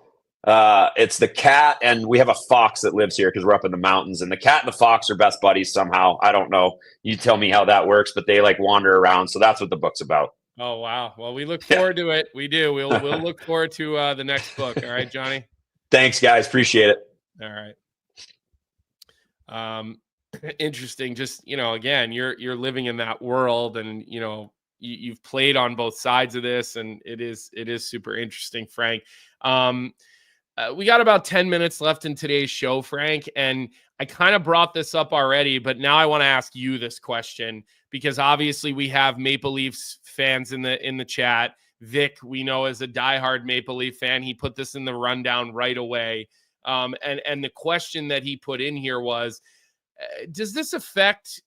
Speaker 3: it's the cat, and we have a fox that lives here because we're up in the mountains, and the cat and the fox are best buddies somehow. I don't know. You tell me how that works, but they wander around. So that's what the book's about.
Speaker 1: Oh, wow. Well, we look forward to it. We do. We'll look forward to the next book. All right, Johnny.
Speaker 3: Thanks, guys. Appreciate it.
Speaker 1: All right. Interesting. Just, again, you're living in that world, and, you've played on both sides of this, and it is super interesting, Frank. We got about 10 minutes left in today's show, Frank, and I kind of brought this up already, but now I want to ask you this question, because obviously we have Maple Leafs fans in the chat. Vic, we know, is a diehard Maple Leaf fan. He put this in the rundown right away. And the question that he put in here was, does this affect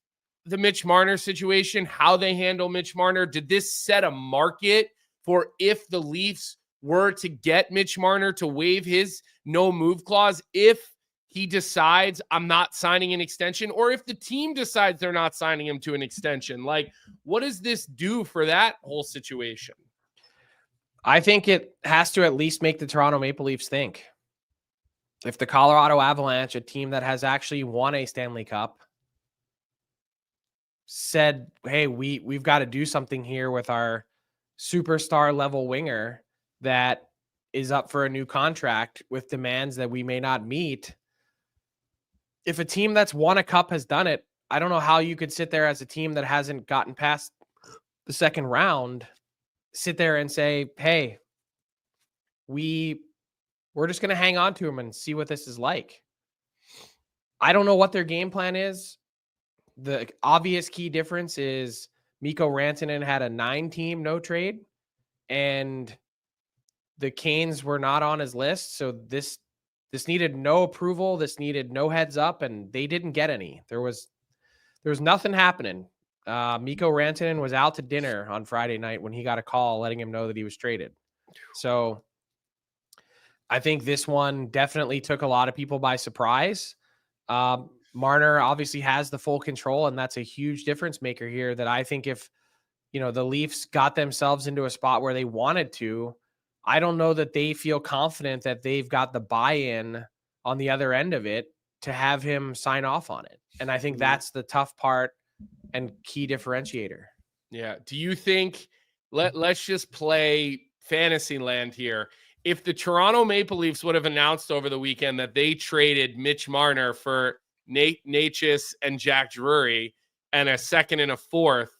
Speaker 1: the Mitch Marner situation, how they handle Mitch Marner? Did this set a market for if the Leafs were to get Mitch Marner to waive his no move clause, if he decides I'm not signing an extension, or if the team decides they're not signing him to an extension? Like, what does this do for that whole situation?
Speaker 2: I think it has to at least make the Toronto Maple Leafs think. If the Colorado Avalanche, a team that has actually won a Stanley Cup, said, hey, we've got to do something here with our superstar level winger that is up for a new contract with demands that we may not meet. If a team that's won a cup has done it, I don't know how you could sit there as a team that hasn't gotten past the second round, sit there and say, hey, we're just going to hang on to him and see what this is like. I don't know what their game plan is. The obvious key difference is Mikko Rantanen had a 9-team no trade, and the Canes were not on his list. So this needed no approval. This needed no heads up, and they didn't get any. There was nothing happening. Mikko Rantanen was out to dinner on Friday night when he got a call letting him know that he was traded. So I think this one definitely took a lot of people by surprise. Marner obviously has the full control, and that's a huge difference maker here that I think if, the Leafs got themselves into a spot where they wanted to, I don't know that they feel confident that they've got the buy-in on the other end of it to have him sign off on it. And I think that's the tough part and key differentiator.
Speaker 1: Yeah. Do you think, let's just play fantasy land here. If the Toronto Maple Leafs would have announced over the weekend that they traded Mitch Marner for Natchez and Jack Drury and a second and a fourth,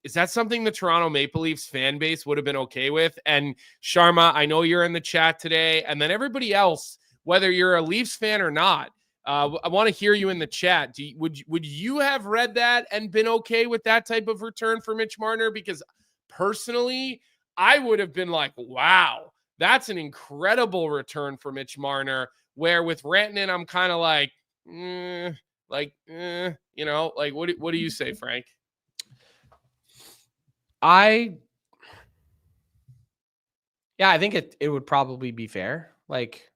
Speaker 1: is that something the Toronto Maple Leafs fan base would have been okay with? And Sharma, I know you're in the chat today, and then everybody else, whether you're a Leafs fan or not, I want to hear you in the chat. Would you have read that and been okay with that type of return for Mitch Marner? Because personally, I would have been like, wow, that's an incredible return for Mitch Marner. Where with Rantanen, I'm kind of like, what do you say, Frank?
Speaker 2: I think it would probably be fair. Like,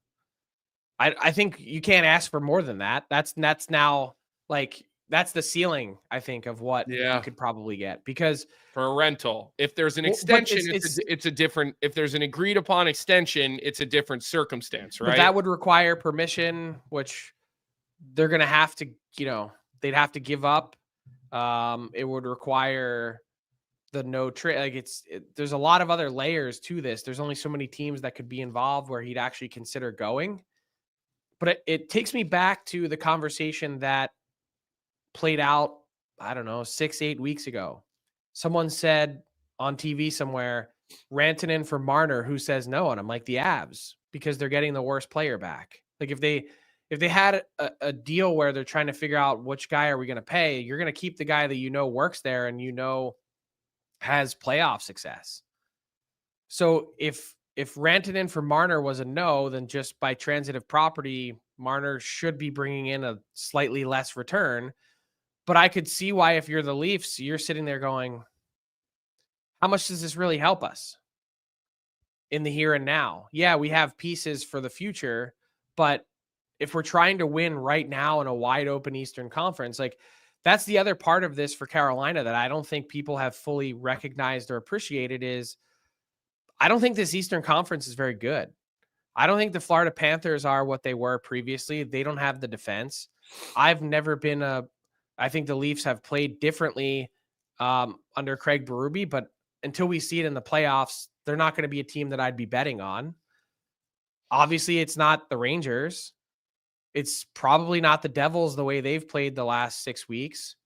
Speaker 2: I think you can't ask for more than that. That's now, like, that's the ceiling, I think, of what you could probably get. Because
Speaker 1: for a rental, if there's an extension, it's a different, if there's an agreed upon extension, it's a different circumstance, right?
Speaker 2: But that would require permission, which they're going to have to, they'd have to give up. It would require the no trade. Like there's a lot of other layers to this. There's only so many teams that could be involved where he'd actually consider going. But it takes me back to the conversation that played out, I don't know, 6-8 weeks ago. Someone said on TV somewhere, Rantanen for Marner, who says no? And I'm like, the Avs, because they're getting the worst player back. Like if they had a deal where they're trying to figure out which guy are we going to pay, you're going to keep the guy that works there and has playoff success. So if Rantanen for Marner was a no, then just by transitive property, Marner should be bringing in a slightly less return. But I could see why, if you're the Leafs, you're sitting there going, how much does this really help us in the here and now? Yeah, we have pieces for the future, but if we're trying to win right now in a wide open Eastern Conference, like that's the other part of this for Carolina that I don't think people have fully recognized or appreciated is I don't think this Eastern Conference is very good. I don't think the Florida Panthers are what they were previously. They don't have the defense. I've never been I think the Leafs have played differently under Craig Berube, but until we see it in the playoffs, they're not going to be a team that I'd be betting on. Obviously, it's not the Rangers. It's probably not the Devils the way they've played the last 6 weeks.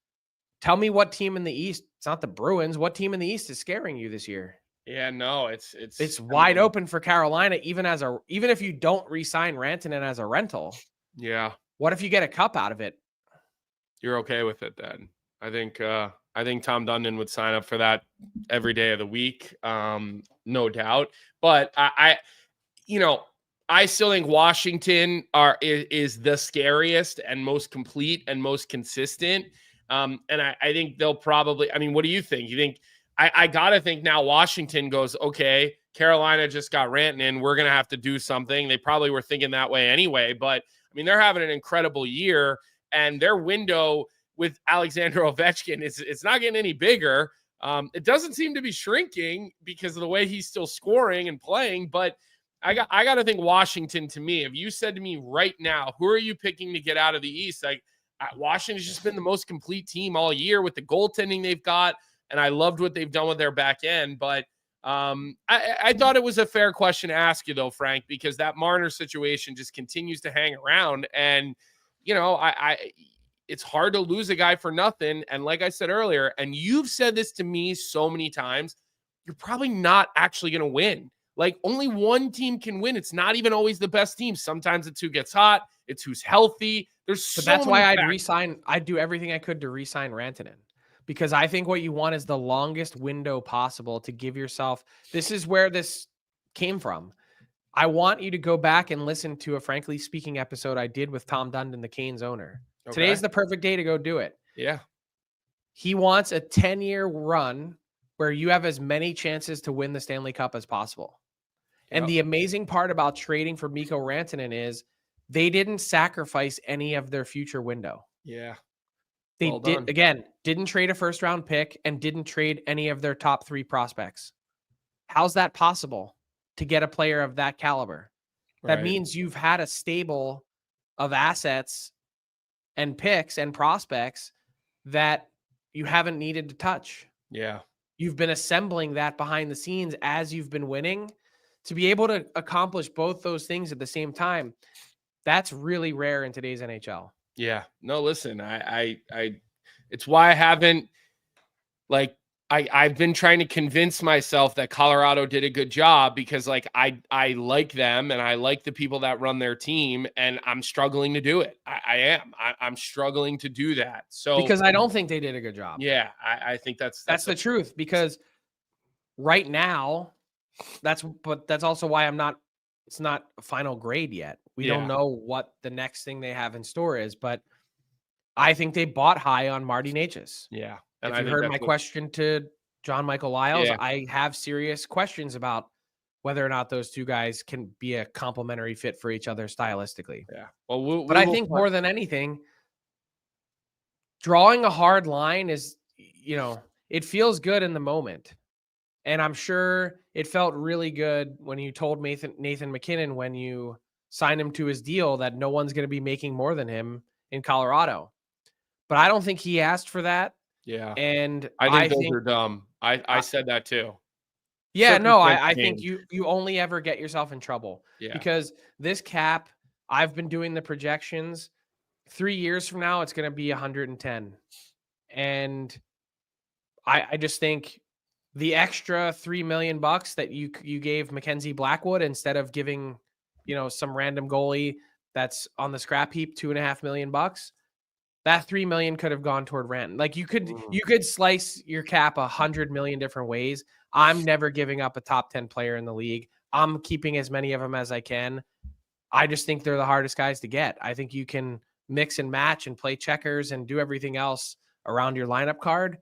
Speaker 2: Tell me what team in the East, it's not the Bruins, what team in the East is scaring you this year?
Speaker 1: Yeah, no, it's
Speaker 2: wide open for Carolina, even if you don't re-sign Rantanen as a rental.
Speaker 1: Yeah.
Speaker 2: What if you get a cup out of it?
Speaker 1: You're okay with it then. I think Tom Dundon would sign up for that every day of the week. No doubt. But I still think Washington is the scariest and most complete and most consistent. And I think they'll probably, what do you think? You think, I got to think now Washington goes, okay, Carolina just got Rantanen. We're going to have to do something. They probably were thinking that way anyway, but they're having an incredible year and their window with Alexander Ovechkin, it's not getting any bigger. It doesn't seem to be shrinking because of the way he's still scoring and playing, but I got to think Washington to me. If you said to me right now, who are you picking to get out of the East? Washington's just been the most complete team all year with the goaltending they've got. And I loved what they've done with their back end. But I thought it was a fair question to ask you, though, Frank, because that Marner situation just continues to hang around. And, it's hard to lose a guy for nothing. And like I said earlier, and you've said this to me so many times, you're probably not actually going to win. Like only one team can win. It's not even always the best team. Sometimes it's who gets hot. It's who's healthy.
Speaker 2: That's why I'd do everything I could to re-sign Rantanen. Because I think what you want is the longest window possible to give yourself. This is where this came from. I want you to go back and listen to a Frankly Speaking episode I did with Tom Dundon, the Canes owner.
Speaker 1: Okay.
Speaker 2: Today's the perfect day to go do it.
Speaker 1: Yeah.
Speaker 2: He wants a 10-year run where you have as many chances to win the Stanley Cup as possible. And the amazing part about trading for Mikko Rantanen is they didn't sacrifice any of their future window.
Speaker 1: Yeah.
Speaker 2: They
Speaker 1: Well done.
Speaker 2: didn't trade a first round pick and didn't trade any of their top 3 prospects. How's that possible to get a player of that caliber? That means you've had a stable of assets and picks and prospects that you haven't needed to touch.
Speaker 1: Yeah.
Speaker 2: You've been assembling that behind the scenes as you've been winning. To be able to accomplish both those things at the same time, that's really rare in today's NHL.
Speaker 1: Yeah. No, listen, I it's why I haven't, like, I've been trying to convince myself that Colorado did a good job because, like, I like them and I like the people that run their team, and I'm struggling to do it. I'm struggling to do that. So
Speaker 2: because I don't think they did a good job.
Speaker 1: Yeah, I think that's
Speaker 2: the truth. Because right now, that's also why it's not a final grade yet. We don't know what the next thing they have in store is, but I think they bought high on Marty Necas.
Speaker 1: Yeah.
Speaker 2: And if you heard my question to John Michael Liles, I have serious questions about whether or not those two guys can be a complementary fit for each other stylistically.
Speaker 1: Yeah. Well,
Speaker 2: but I think more than anything, drawing a hard line is, it feels good in the moment. And I'm sure it felt really good when you told Nathan McKinnon, when you signed him to his deal, that no one's going to be making more than him in Colorado. But I don't think he asked for that.
Speaker 1: Yeah.
Speaker 2: And
Speaker 1: I think those are dumb. I said that too.
Speaker 2: Yeah, no, I think you only ever get yourself in trouble.
Speaker 1: Yeah.
Speaker 2: Because this cap, I've been doing the projections. 3 years from now, it's going to be 110. And I just think the extra $3 million that you gave Mackenzie Blackwood instead of giving, some random goalie that's on the scrap heap $2.5 million, that $3 million could have gone toward Rantanen. Like you could slice your cap 100 million different ways. I'm never giving up a top 10 player in the league. I'm keeping as many of them as I can. I just think they're the hardest guys to get. I think you can mix and match and play checkers and do everything else around your lineup card,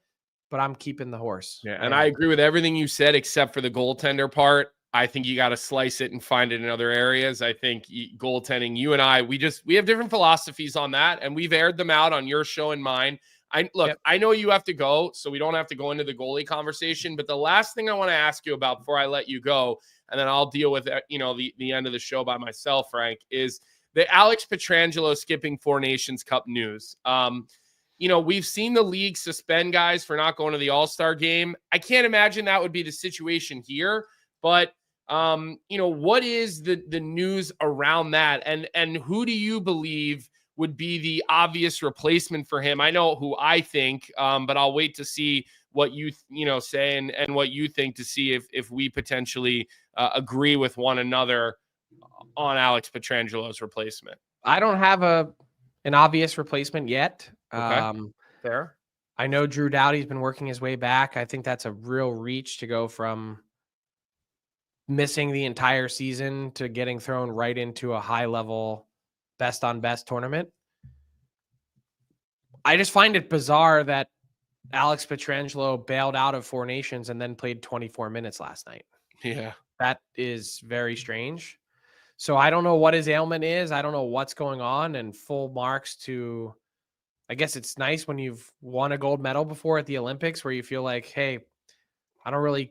Speaker 2: but I'm keeping the horse.
Speaker 1: Yeah, and I agree with everything you said except for the goaltender part. I think you got to slice it and find it in other areas. I think goaltending, you and I, we have different philosophies on that, and we've aired them out on your show and mine. I know you have to go, so we don't have to go into the goalie conversation, but the last thing I want to ask you about before I let you go, and then I'll deal with the end of the show by myself, Frank, is the Alex Pietrangelo skipping Four Nations Cup news. We've seen the league suspend guys for not going to the All-Star game. I can't imagine that would be the situation here, but what is the news around that? And who do you believe would be the obvious replacement for him? I know who I think, but I'll wait to see what you say and what you think to see if we potentially agree with one another on Alex Pietrangelo's replacement.
Speaker 2: I don't have an obvious replacement yet.
Speaker 1: Okay. Fair.
Speaker 2: I know Drew Doughty's been working his way back. I think that's a real reach to go from missing the entire season to getting thrown right into a high-level best-on-best tournament. I just find it bizarre that Alex Pietrangelo bailed out of Four Nations and then played 24 minutes last night.
Speaker 1: Yeah.
Speaker 2: That is very strange. So I don't know what his ailment is. I don't know what's going on, and full marks to, I guess it's nice when you've won a gold medal before at the Olympics where you feel like, hey, I don't really,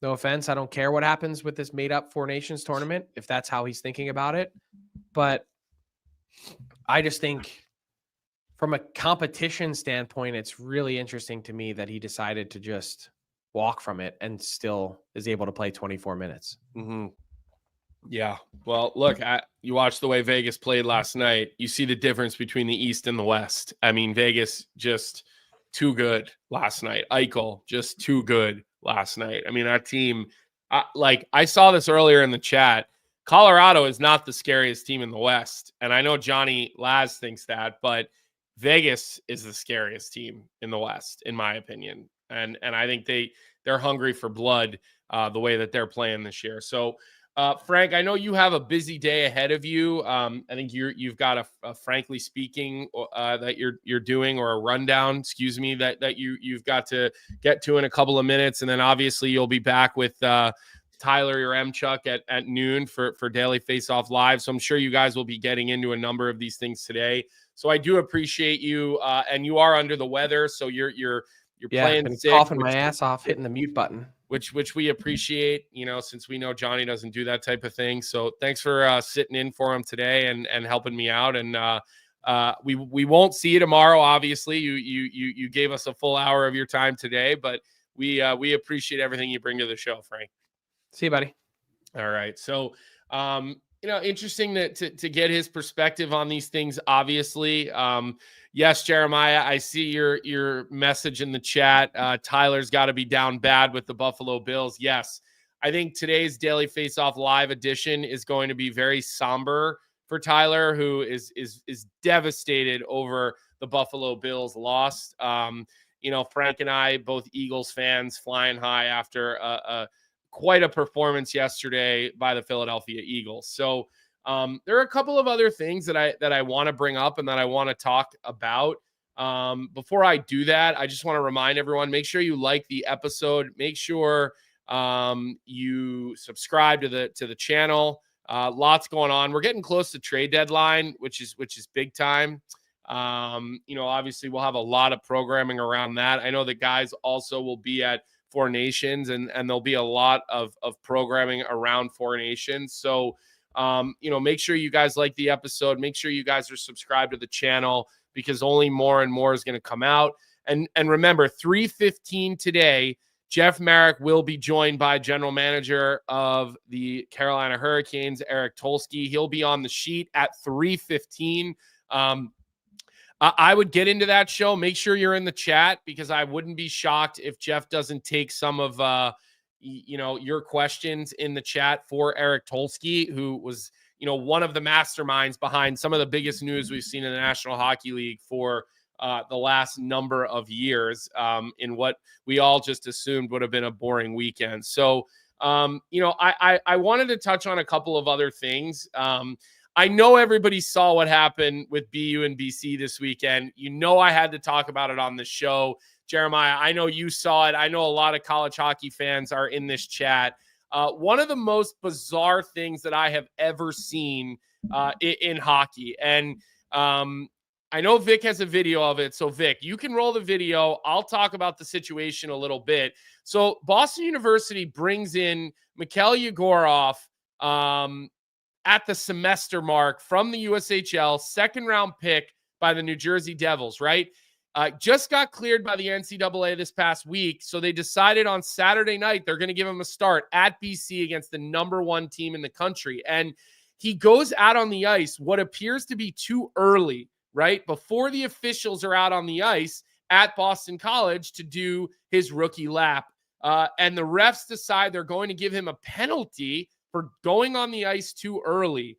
Speaker 2: no offense, I don't care what happens with this made up Four Nations tournament, if that's how he's thinking about it. But I just think from a competition standpoint, it's really interesting to me that he decided to just walk from it and still is able to play 24 minutes.
Speaker 1: Mm-hmm. Yeah. Well, look, you watched the way Vegas played last night. You see the difference between the East and the West. I mean, Vegas just too good last night. Eichel just too good last night. I mean, our team, I saw this earlier in the chat. Colorado is not the scariest team in the West. And I know Johnny Laz thinks that, but Vegas is the scariest team in the West, in my opinion. And I think they're hungry for blood. the way that they're playing this year. So, Frank, I know you have a busy day ahead of you. I think you've got a frankly speaking that you're doing, or a rundown, excuse me, that you've got to get to in a couple of minutes, and then obviously you'll be back with Tyler or Chuck at noon for Daily Face-Off Live. So I'm sure you guys will be getting into a number of these things today. So I do appreciate you, and you are under the weather, so you're playing sick,
Speaker 2: coughing my ass off, hitting the mute button.
Speaker 1: Which we appreciate, since we know Johnny doesn't do that type of thing. So thanks for sitting in for him today and helping me out. And we won't see you tomorrow. Obviously, you gave us a full hour of your time today, but we appreciate everything you bring to the show, Frank.
Speaker 2: See you, buddy.
Speaker 1: All right. So, interesting to get his perspective on these things, obviously. Yes, Jeremiah, I see your message in the chat. Tyler's got to be down bad with the Buffalo Bills. Yes, I think today's Daily Face-Off Live edition is going to be very somber for Tyler, who is devastated over the Buffalo Bills loss. Frank and I, both Eagles fans, flying high after quite a performance yesterday by the Philadelphia Eagles. So there are a couple of other things that I want to bring up and that I want to talk about. Before I do that, I just want to remind everyone, make sure you like the episode. Make sure you subscribe to the channel. Lots going on. We're getting close to trade deadline, which is big time. Obviously we'll have a lot of programming around that. I know the guys also will be at Four Nations, and there'll be a lot of programming around Four Nations. So, make sure you guys like the episode. Make sure you guys are subscribed to the channel, because only more and more is going to come out. And remember, 3:15 today, Jeff Marek will be joined by General Manager of the Carolina Hurricanes, Eric Tolsky. He'll be on the sheet at 3:15. I would get into that show. Make sure you're in the chat, because I wouldn't be shocked if Jeff doesn't take some of your questions in the chat for Eric Tolsky, who was one of the masterminds behind some of the biggest news we've seen in the National Hockey League for the last number of years, in what we all just assumed would have been a boring weekend. So I wanted to touch on a couple of other things. I know everybody saw what happened with BU and BC this weekend. I had to talk about it on the show. Jeremiah, I know you saw it. I know a lot of college hockey fans are in this chat. One of the most bizarre things that I have ever seen in hockey. And I know Vic has a video of it. So, Vic, you can roll the video. I'll talk about the situation a little bit. So, Boston University brings in Mikhail Yegorov at the semester mark from the USHL, second-round pick by the New Jersey Devils, right? Just got cleared by the NCAA this past week, so they decided on Saturday night they're going to give him a start at BC against the number one team in the country. And he goes out on the ice what appears to be too early, right? Before the officials are out on the ice at Boston College to do his rookie lap. And the refs decide they're going to give him a penalty for going on the ice too early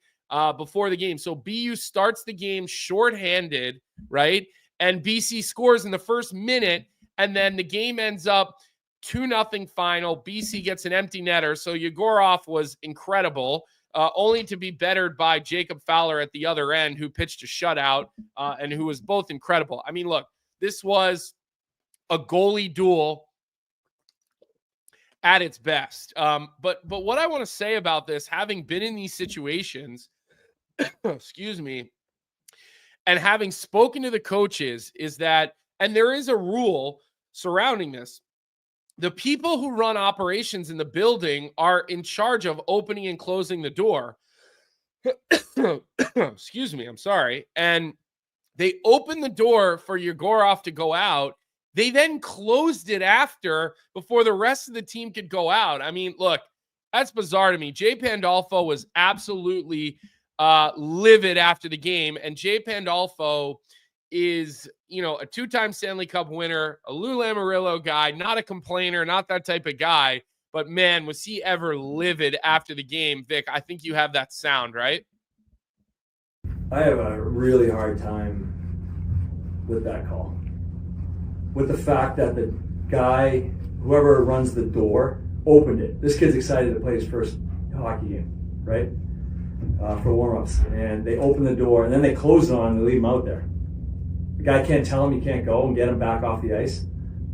Speaker 1: before the game. So BU starts the game shorthanded, right? And BC scores in the first minute, and then the game ends up 2-0 final. BC gets an empty netter. So Yegorov was incredible, only to be bettered by Jacob Fowler at the other end, who pitched a shutout and who was both incredible. I mean, look, this was a goalie duel at its best. But what I want to say about this, having been in these situations, excuse me, and having spoken to the coaches, is that, and there is a rule surrounding this, the people who run operations in the building are in charge of opening and closing the door. Excuse me, I'm sorry. And they opened the door for Yegorov to go out. They then closed it after, before the rest of the team could go out. I mean, look, that's bizarre to me. Jay Pandolfo was absolutely livid after the game. And Jay Pandolfo is, a two-time Stanley Cup winner, a Lou Lamoriello guy, not a complainer, not that type of guy. But, man, was he ever livid after the game. Vic, I think you have that sound, right?
Speaker 4: I have a really hard time with that call. With the fact that the guy, whoever runs the door, opened it. This kid's excited to play his first hockey game, right? For warm-ups. And they open the door, and then they close it on and they leave him out there. The guy can't tell him he can't go and get him back off the ice.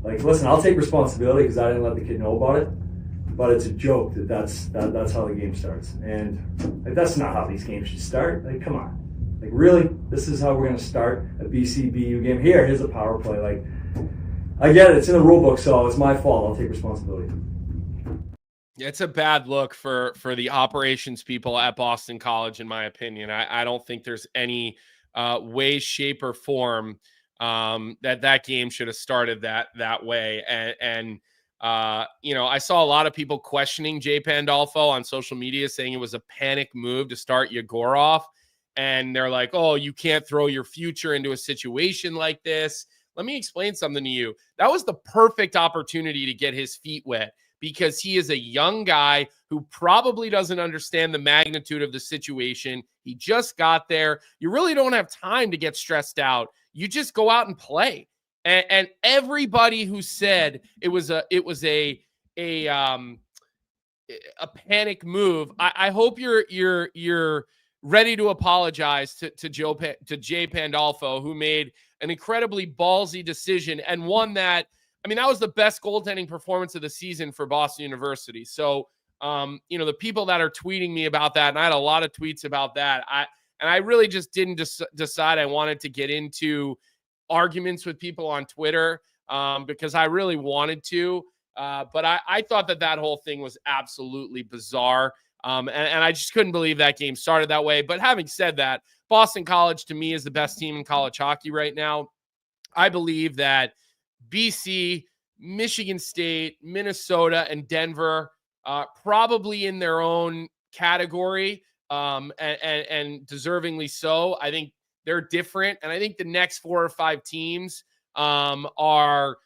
Speaker 4: Like, listen, I'll take responsibility because I didn't let the kid know about it. But it's a joke that's how the game starts. And like, that's not how these games should start. Like, come on. Like, really? This is how we're going to start a BCBU game? Here's a power play. Like, I get it. It's in the rule book, so it's my fault. I'll take responsibility.
Speaker 1: It's a bad look for the operations people at Boston College, in my opinion. I don't think there's any way, shape, or form that game should have started that way. And I saw a lot of people questioning Jay Pandolfo on social media, saying it was a panic move to start Yegorov. And they're like, oh, you can't throw your future into a situation like this. Let me explain something to you. That was the perfect opportunity to get his feet wet, because he is a young guy who probably doesn't understand the magnitude of the situation. He just got there. You really don't have time to get stressed out. You just go out and play. And everybody who said it was a panic move, I hope you're ready to apologize to Jay Pandolfo, who made an incredibly ballsy decision, and one that, that was the best goaltending performance of the season for Boston University. So, the people that are tweeting me about that, and I had a lot of tweets about that, I really just didn't decide I wanted to get into arguments with people on Twitter because I really wanted to. But I thought that whole thing was absolutely bizarre. And I just couldn't believe that game started that way. But having said that, Boston College, to me, is the best team in college hockey right now. I believe that BC, Michigan State, Minnesota, and Denver, probably in their own category, and deservingly so. I think they're different, and I think the next 4 or 5 teams are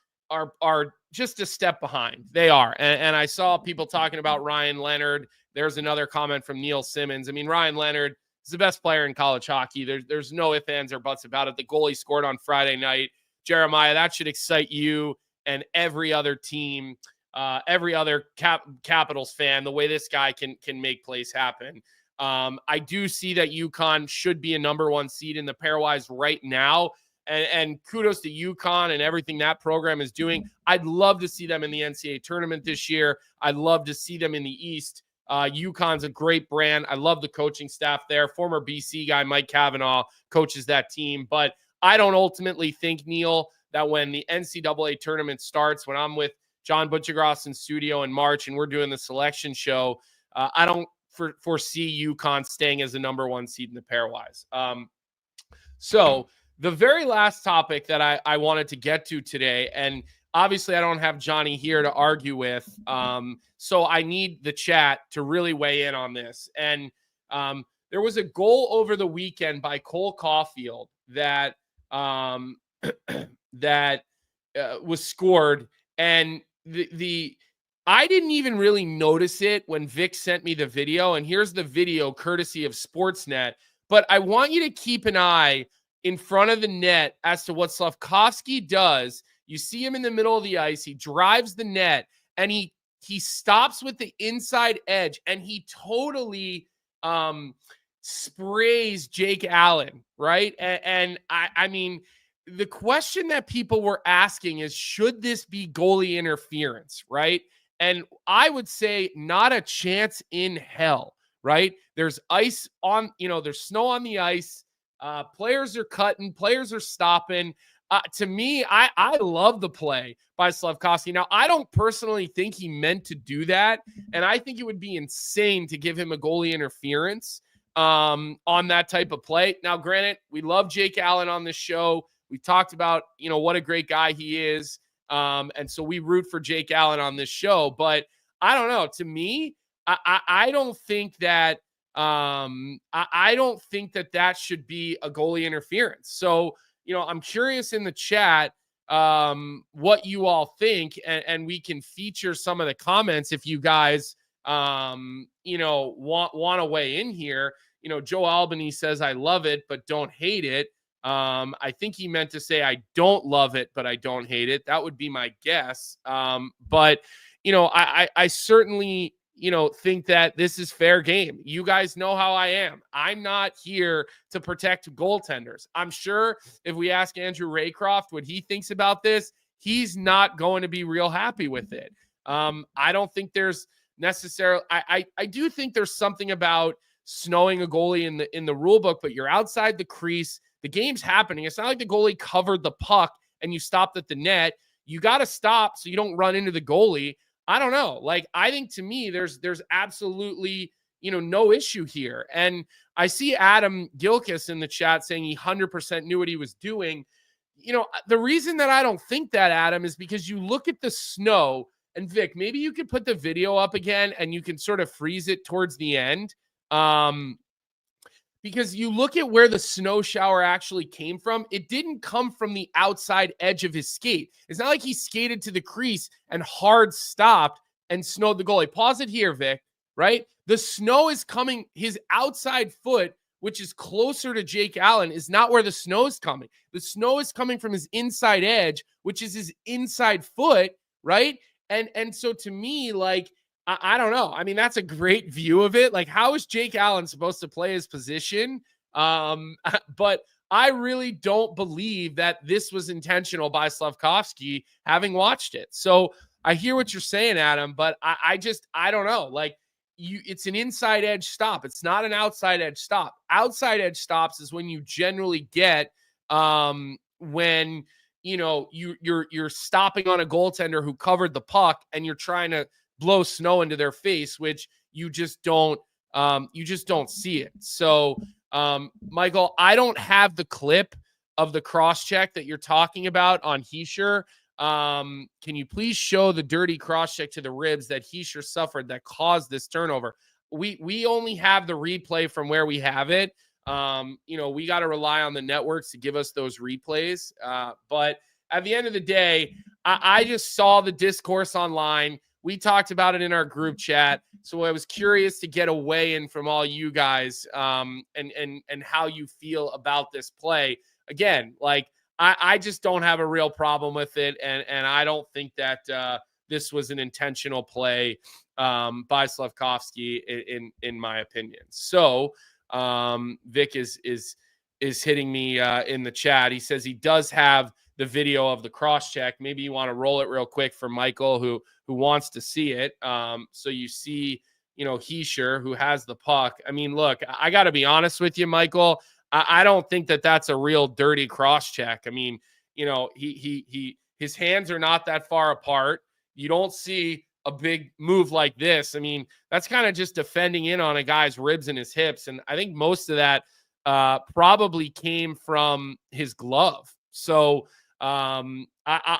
Speaker 1: just a step behind. They are, and I saw people talking about Ryan Leonard. There's another comment from Neil Simmons. Ryan Leonard is the best player in college hockey. There's no ifs, ands, or buts about it. The goal he scored on Friday night, Jeremiah, that should excite you and every other team, every other Capitals fan, the way this guy can make plays happen. I do see that UConn should be a number 1 seed in the pairwise right now. And kudos to UConn and everything that program is doing. I'd love to see them in the NCAA tournament this year. I'd love to see them in the East. UConn's a great brand. I love the coaching staff there. Former BC guy Mike Cavanaugh coaches that team. But I don't ultimately think, Neil, that when the NCAA tournament starts, when I'm with John Butchergross in studio in March and we're doing the selection show, I don't foresee UConn staying as a number 1 seed in the pairwise. So the very last topic that I wanted to get to today, and obviously I don't have Johnny here to argue with, so I need the chat to really weigh in on this. And there was a goal over the weekend by Cole Caufield that was scored, and I didn't even really notice it when Vic sent me the video, and here's the video courtesy of Sportsnet. But I want you to keep an eye in front of the net as to what Slavkovsky does. You see him in the middle of the ice. He drives the net, and he stops with the inside edge, and he totally sprays Jake Allen, right? And I mean, the question that people were asking is, should this be goalie interference, right? And I would say not a chance in hell, right? There's ice on, there's snow on the ice. Players are cutting, players are stopping. To me, I love the play by Slavkovsky. Now, I don't personally think he meant to do that, and I think it would be insane to give him a goalie interference on that type of play. Now, granted, we love Jake Allen on this show. We talked about, what a great guy he is, and so we root for Jake Allen on this show. But I don't know. To me, I don't think that I don't think that should be a goalie interference. So, I'm curious in the chat what you all think, and we can feature some of the comments if you guys want to weigh in here. Joe Albany says, I love it, but don't hate it. I think he meant to say, I don't love it, but I don't hate it. That would be my guess. But I certainly, think that this is fair game. You guys know how I am. I'm not here to protect goaltenders. I'm sure if we ask Andrew Raycroft what he thinks about this, he's not going to be real happy with it. I don't think there's necessarily, I do think there's something about snowing a goalie in the rule book, but you're outside the crease. The game's happening. It's not like the goalie covered the puck and you stopped at the net. You got to stop so you don't run into the goalie. I don't know. Like, I think to me, there's absolutely, no issue here. And I see Adam Gilkis in the chat saying he 100% knew what he was doing. The reason that I don't think that, Adam, is because you look at the snow, and Vic, maybe you could put the video up again and you can sort of freeze it towards the end. Because you look at where the snow shower actually came from, it didn't come from the outside edge of his skate. It's not like he skated to the crease and hard stopped and snowed the goalie. Pause it here, Vic, right? The snow is coming, his outside foot, which is closer to Jake Allen, is not where the snow is coming. The snow is coming from his inside edge, which is his inside foot, right? And so to me, like, I don't know. I mean, that's a great view of it. Like, how is Jake Allen supposed to play his position? But I really don't believe that this was intentional by Slafkovsky, having watched it. So I hear what you're saying, Adam, but I don't know. Like, it's an inside edge stop. It's not an outside edge stop. Outside edge stops is when you generally get when you're stopping on a goaltender who covered the puck and you're trying to blow snow into their face, which you just don't see it. So, Michael, I don't have the clip of the cross check that you're talking about on Hischier. Can you please show the dirty cross check to the ribs that Hischier suffered that caused this turnover? We only have the replay from where we have it. We got to rely on the networks to give us those replays. But at the end of the day, I just saw the discourse online. We talked about it in our group chat. So I was curious to get a weigh-in from all you guys and how you feel about this play. Again, like, I just don't have a real problem with it. And I don't think that this was an intentional play by Slafkovsky, in my opinion. So Vic is hitting me in the chat. He says he does have the video of the cross check. Maybe you want to roll it real quick for Michael, who wants to see it. So you see, Hischier, who has the puck. I mean, look, I got to be honest with you, Michael. I don't think that that's a real dirty cross check. I mean, his hands are not that far apart. You don't see a big move like this. I mean, that's kind of just defending in on a guy's ribs and his hips. And I think most of that probably came from his glove. So I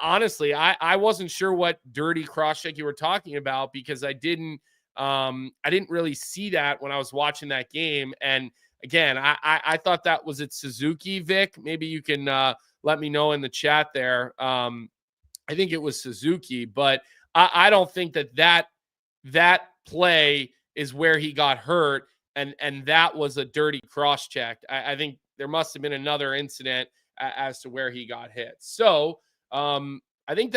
Speaker 1: honestly, I wasn't sure what dirty cross check you were talking about, because I didn't really see that when I was watching that game. And again, I thought that was at Suzuki, Vic. Maybe you can let me know in the chat there. I think it was Suzuki, but I don't think that play is where he got hurt, and that was a dirty cross check. I think there must have been another incident as to where he got hit. So I think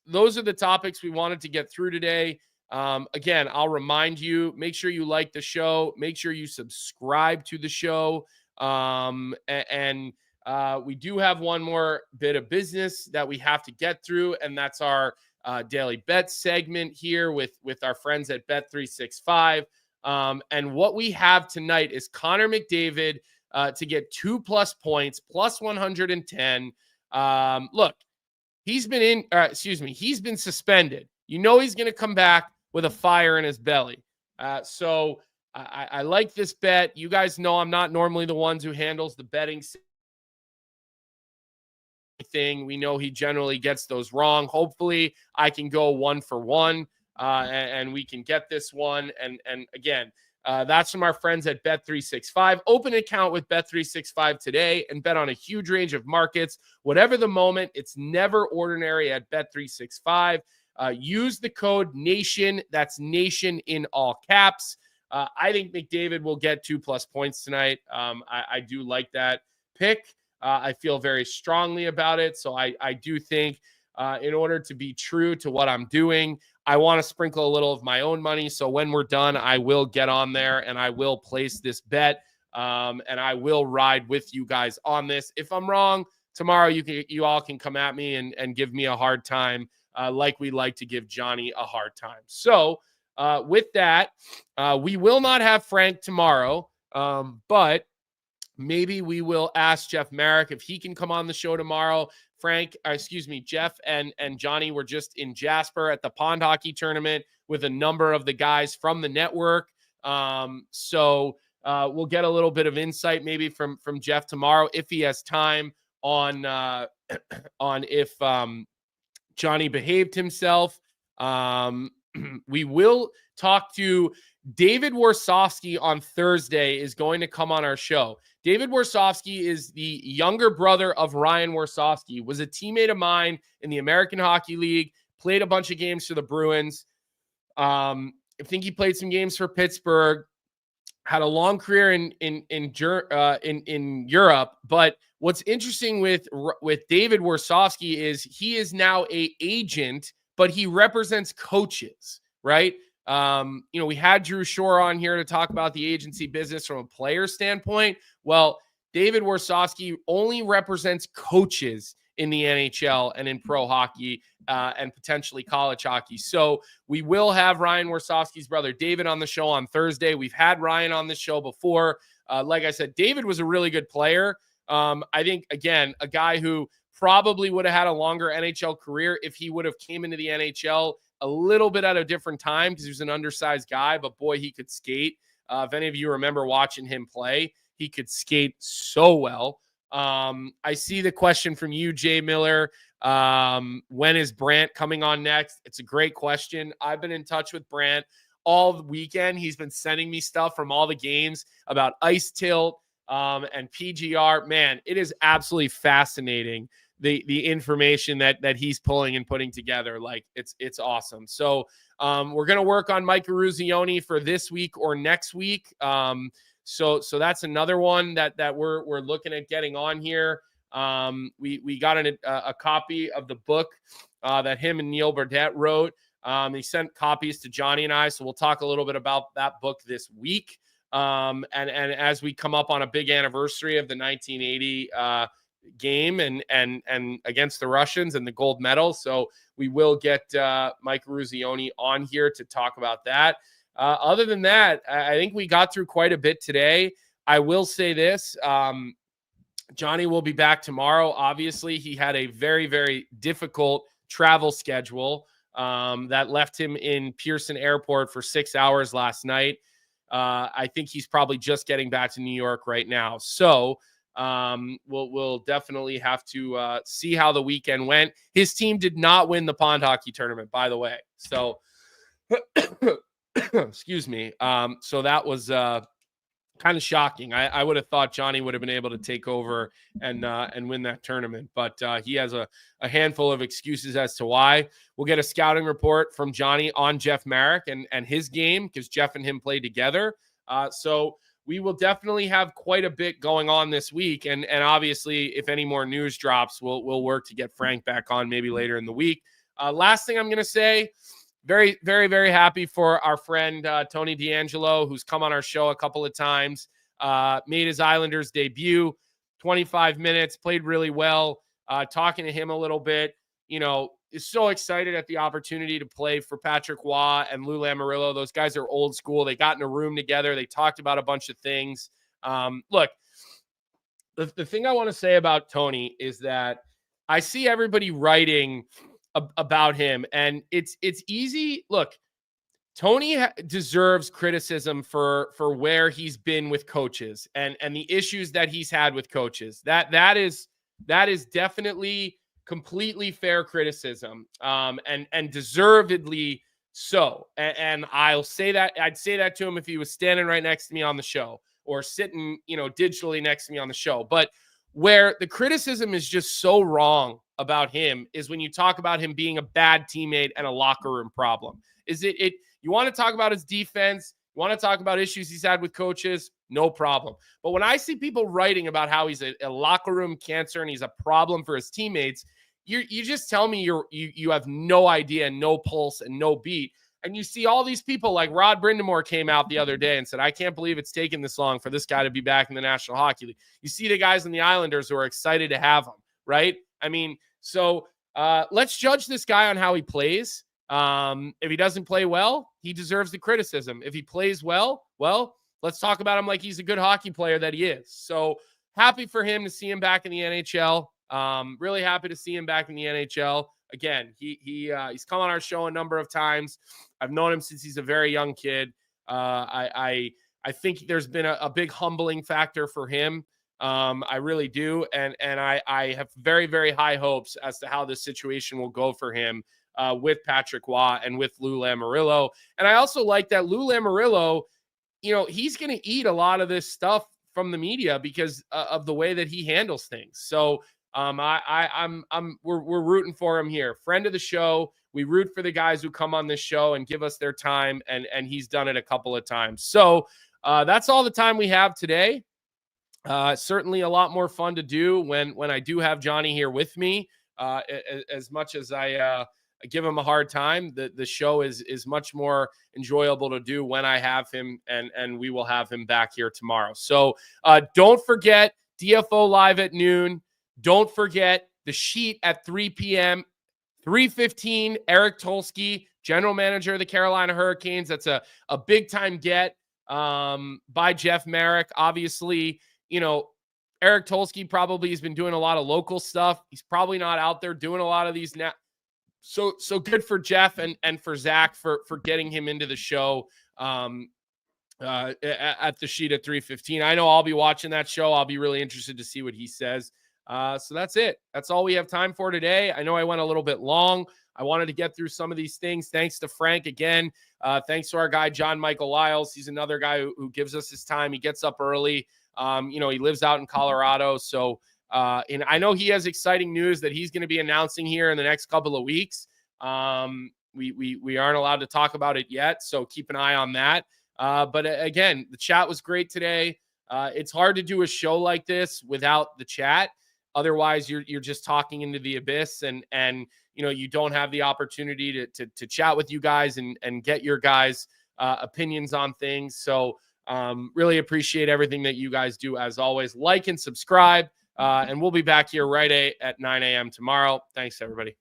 Speaker 1: those are the topics we wanted to get through today. Again, I'll remind you, make sure you like the show, make sure you subscribe to the show. And we do have one more bit of business that we have to get through, and that's our daily bet segment here with our friends at Bet365. And what we have tonight is Connor McDavid to get 2+ points, plus 110. Look, he's been suspended. He's going to come back with a fire in his belly. So I like this bet. You guys know I'm not normally the ones who handles the betting thing. We know he generally gets those wrong. Hopefully I can go 1 for 1 and we can get this one. And again, that's from our friends at Bet365. Open an account with Bet365 today and bet on a huge range of markets. Whatever the moment, it's never ordinary at Bet365. Use the code NATION. That's NATION in all caps. I think McDavid will get 2+ points tonight. I do like that pick. I feel very strongly about it. So I do think in order to be true to what I'm doing. I want to sprinkle a little of my own money. So when we're done, I will get on there and I will place this bet. And I will ride with you guys on this. If I'm wrong, tomorrow you all can come at me and give me a hard time, like we like to give Johnny a hard time. So with that, we will not have Frank tomorrow, but maybe we will ask Jeff Marek if he can come on the show tomorrow. Jeff and Johnny were just in Jasper at the pond hockey tournament with a number of the guys from the network. So we'll get a little bit of insight maybe from Jeff tomorrow if he has time on if Johnny behaved himself. We will talk to David Warsofsky on Thursday is going to come on our show. David Warsofsky is the younger brother of Ryan Warsofsky, was a teammate of mine in the American Hockey League, played a bunch of games for the Bruins. I think he played some games for Pittsburgh, had a long career in Europe. But what's interesting with David Warsofsky is he is now an agent, but he represents coaches, right? We had Drew Shore on here to talk about the agency business from a player standpoint. Well, David Warsofsky only represents coaches in the NHL and in pro hockey and potentially college hockey. So we will have Ryan Warsofsky's brother David on the show on Thursday. We've had Ryan on the show before. Like I said, David was a really good player. I think, again, a guy who probably would have had a longer NHL career if he would have came into the NHL a little bit at a different time because he was an undersized guy, but boy, he could skate. If any of you remember watching him play, he could skate so well. I see the question from you, Jay Miller. When is Brant coming on next? It's a great question. I've been in touch with Brant all the weekend. He's been sending me stuff from all the games about ice tilt and PGR. Man, it is absolutely fascinating. The information that he's pulling and putting together. Like it's awesome. So we're going to work on Mike Eruzione for this week or next week. So that's another one that we're looking at getting on here. We got a copy of the book that him and Neil Burdett wrote. He sent copies to Johnny and I, so we'll talk a little bit about that book this week. And as we come up on a big anniversary of the 1980 game and against the Russians and the gold medal. So we will get Mike Eruzione on here to talk about that. Other than that, I think we got through quite a bit today. I will say this, Johnny will be back tomorrow. Obviously, he had a very, very difficult travel schedule that left him in Pearson Airport for 6 hours last night. I think he's probably just getting back to New York right now. So we'll definitely have to see how the weekend went. His team did not win the pond hockey tournament, by the way. So excuse me. So that was kind of shocking. I would have thought Johnny would have been able to take over and win that tournament, but he has a handful of excuses as to why. We'll get a scouting report from Johnny on Jeff Marek and his game because Jeff and him played together. So we will definitely have quite a bit going on this week. And obviously, if any more news drops, we'll work to get Frank back on maybe later in the week. Last thing I'm going to say, very, very, very happy for our friend Tony D'Angelo, who's come on our show a couple of times, made his Islanders debut, 25 minutes, played really well. Talking to him a little bit, is so excited at the opportunity to play for Patrick Waugh and Lou Lamoriello. Those guys are old school. They got in a room together. They talked about a bunch of things. Look, the thing I want to say about Tony is that I see everybody writing about him, and it's easy. Look, Tony deserves criticism for where he's been with coaches and the issues that he's had with coaches. That is definitely completely fair criticism, and deservedly so. And I'll say that, I'd say that to him if he was standing right next to me on the show or sitting, digitally next to me on the show. But where the criticism is just so wrong about him is when you talk about him being a bad teammate and a locker room problem. You want to talk about his defense, you want to talk about issues he's had with coaches, no problem. But when I see people writing about how he's a locker room cancer and he's a problem for his teammates, you just tell me you have no idea, no pulse, and no beat. And you see all these people like Rod Brindamore came out the other day and said, I can't believe it's taken this long for this guy to be back in the National Hockey League. You see the guys in the Islanders who are excited to have him, right? I mean, so let's judge this guy on how he plays. If he doesn't play well, he deserves the criticism. If he plays well, let's talk about him like he's a good hockey player that he is. So happy for him to see him back in the NHL. Really happy to see him back in the NHL. Again, he's come on our show a number of times. I've known him since he's a very young kid. I think there's been a big humbling factor for him. I really do. And I have very, very high hopes as to how this situation will go for him with Patrick Waugh and with Lou Lamoriello. And I also like that Lou Lamoriello, he's going to eat a lot of this stuff from the media because of the way that he handles things. So we're rooting for him here. Friend of the show. We root for the guys who come on this show and give us their time, and he's done it a couple of times. So that's all the time we have today. Certainly a lot more fun to do when I do have Johnny here with me. As much as I give him a hard time, the show is much more enjoyable to do when I have him, and we will have him back here tomorrow. So don't forget DFO Live at noon. Don't forget the sheet at 3 p.m. 3:15, Eric Tolsky, general manager of the Carolina Hurricanes. That's a big-time get by Jeff Marek. Obviously, Eric Tolsky probably has been doing a lot of local stuff. He's probably not out there doing a lot of these now. So good for Jeff and for Zach for getting him into the show at the sheet at 3:15. I know I'll be watching that show. I'll be really interested to see what he says. So that's it. That's all we have time for today. I know I went a little bit long. I wanted to get through some of these things. Thanks to Frank again. Thanks to our guy, John Michael Liles. He's another guy who gives us his time. He gets up early. He lives out in Colorado. So, and I know he has exciting news that he's going to be announcing here in the next couple of weeks. We aren't allowed to talk about it yet. So keep an eye on that. But again, the chat was great today. It's hard to do a show like this without the chat. Otherwise, you're just talking into the abyss, and you don't have the opportunity to chat with you guys and get your guys' opinions on things. So really appreciate everything that you guys do. As always, like and subscribe, and we'll be back here right at 9 a.m. tomorrow. Thanks, everybody.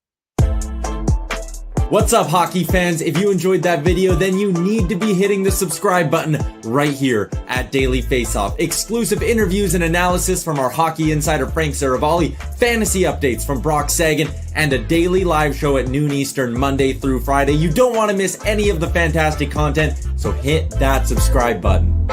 Speaker 5: What's up, hockey fans? If you enjoyed that video, then you need to be hitting the subscribe button right here at Daily Faceoff. Exclusive interviews and analysis from our hockey insider Frank Seravalli, fantasy updates from Brock Sagan, and a daily live show at noon Eastern, Monday through Friday. You don't want to miss any of the fantastic content, so hit that subscribe button.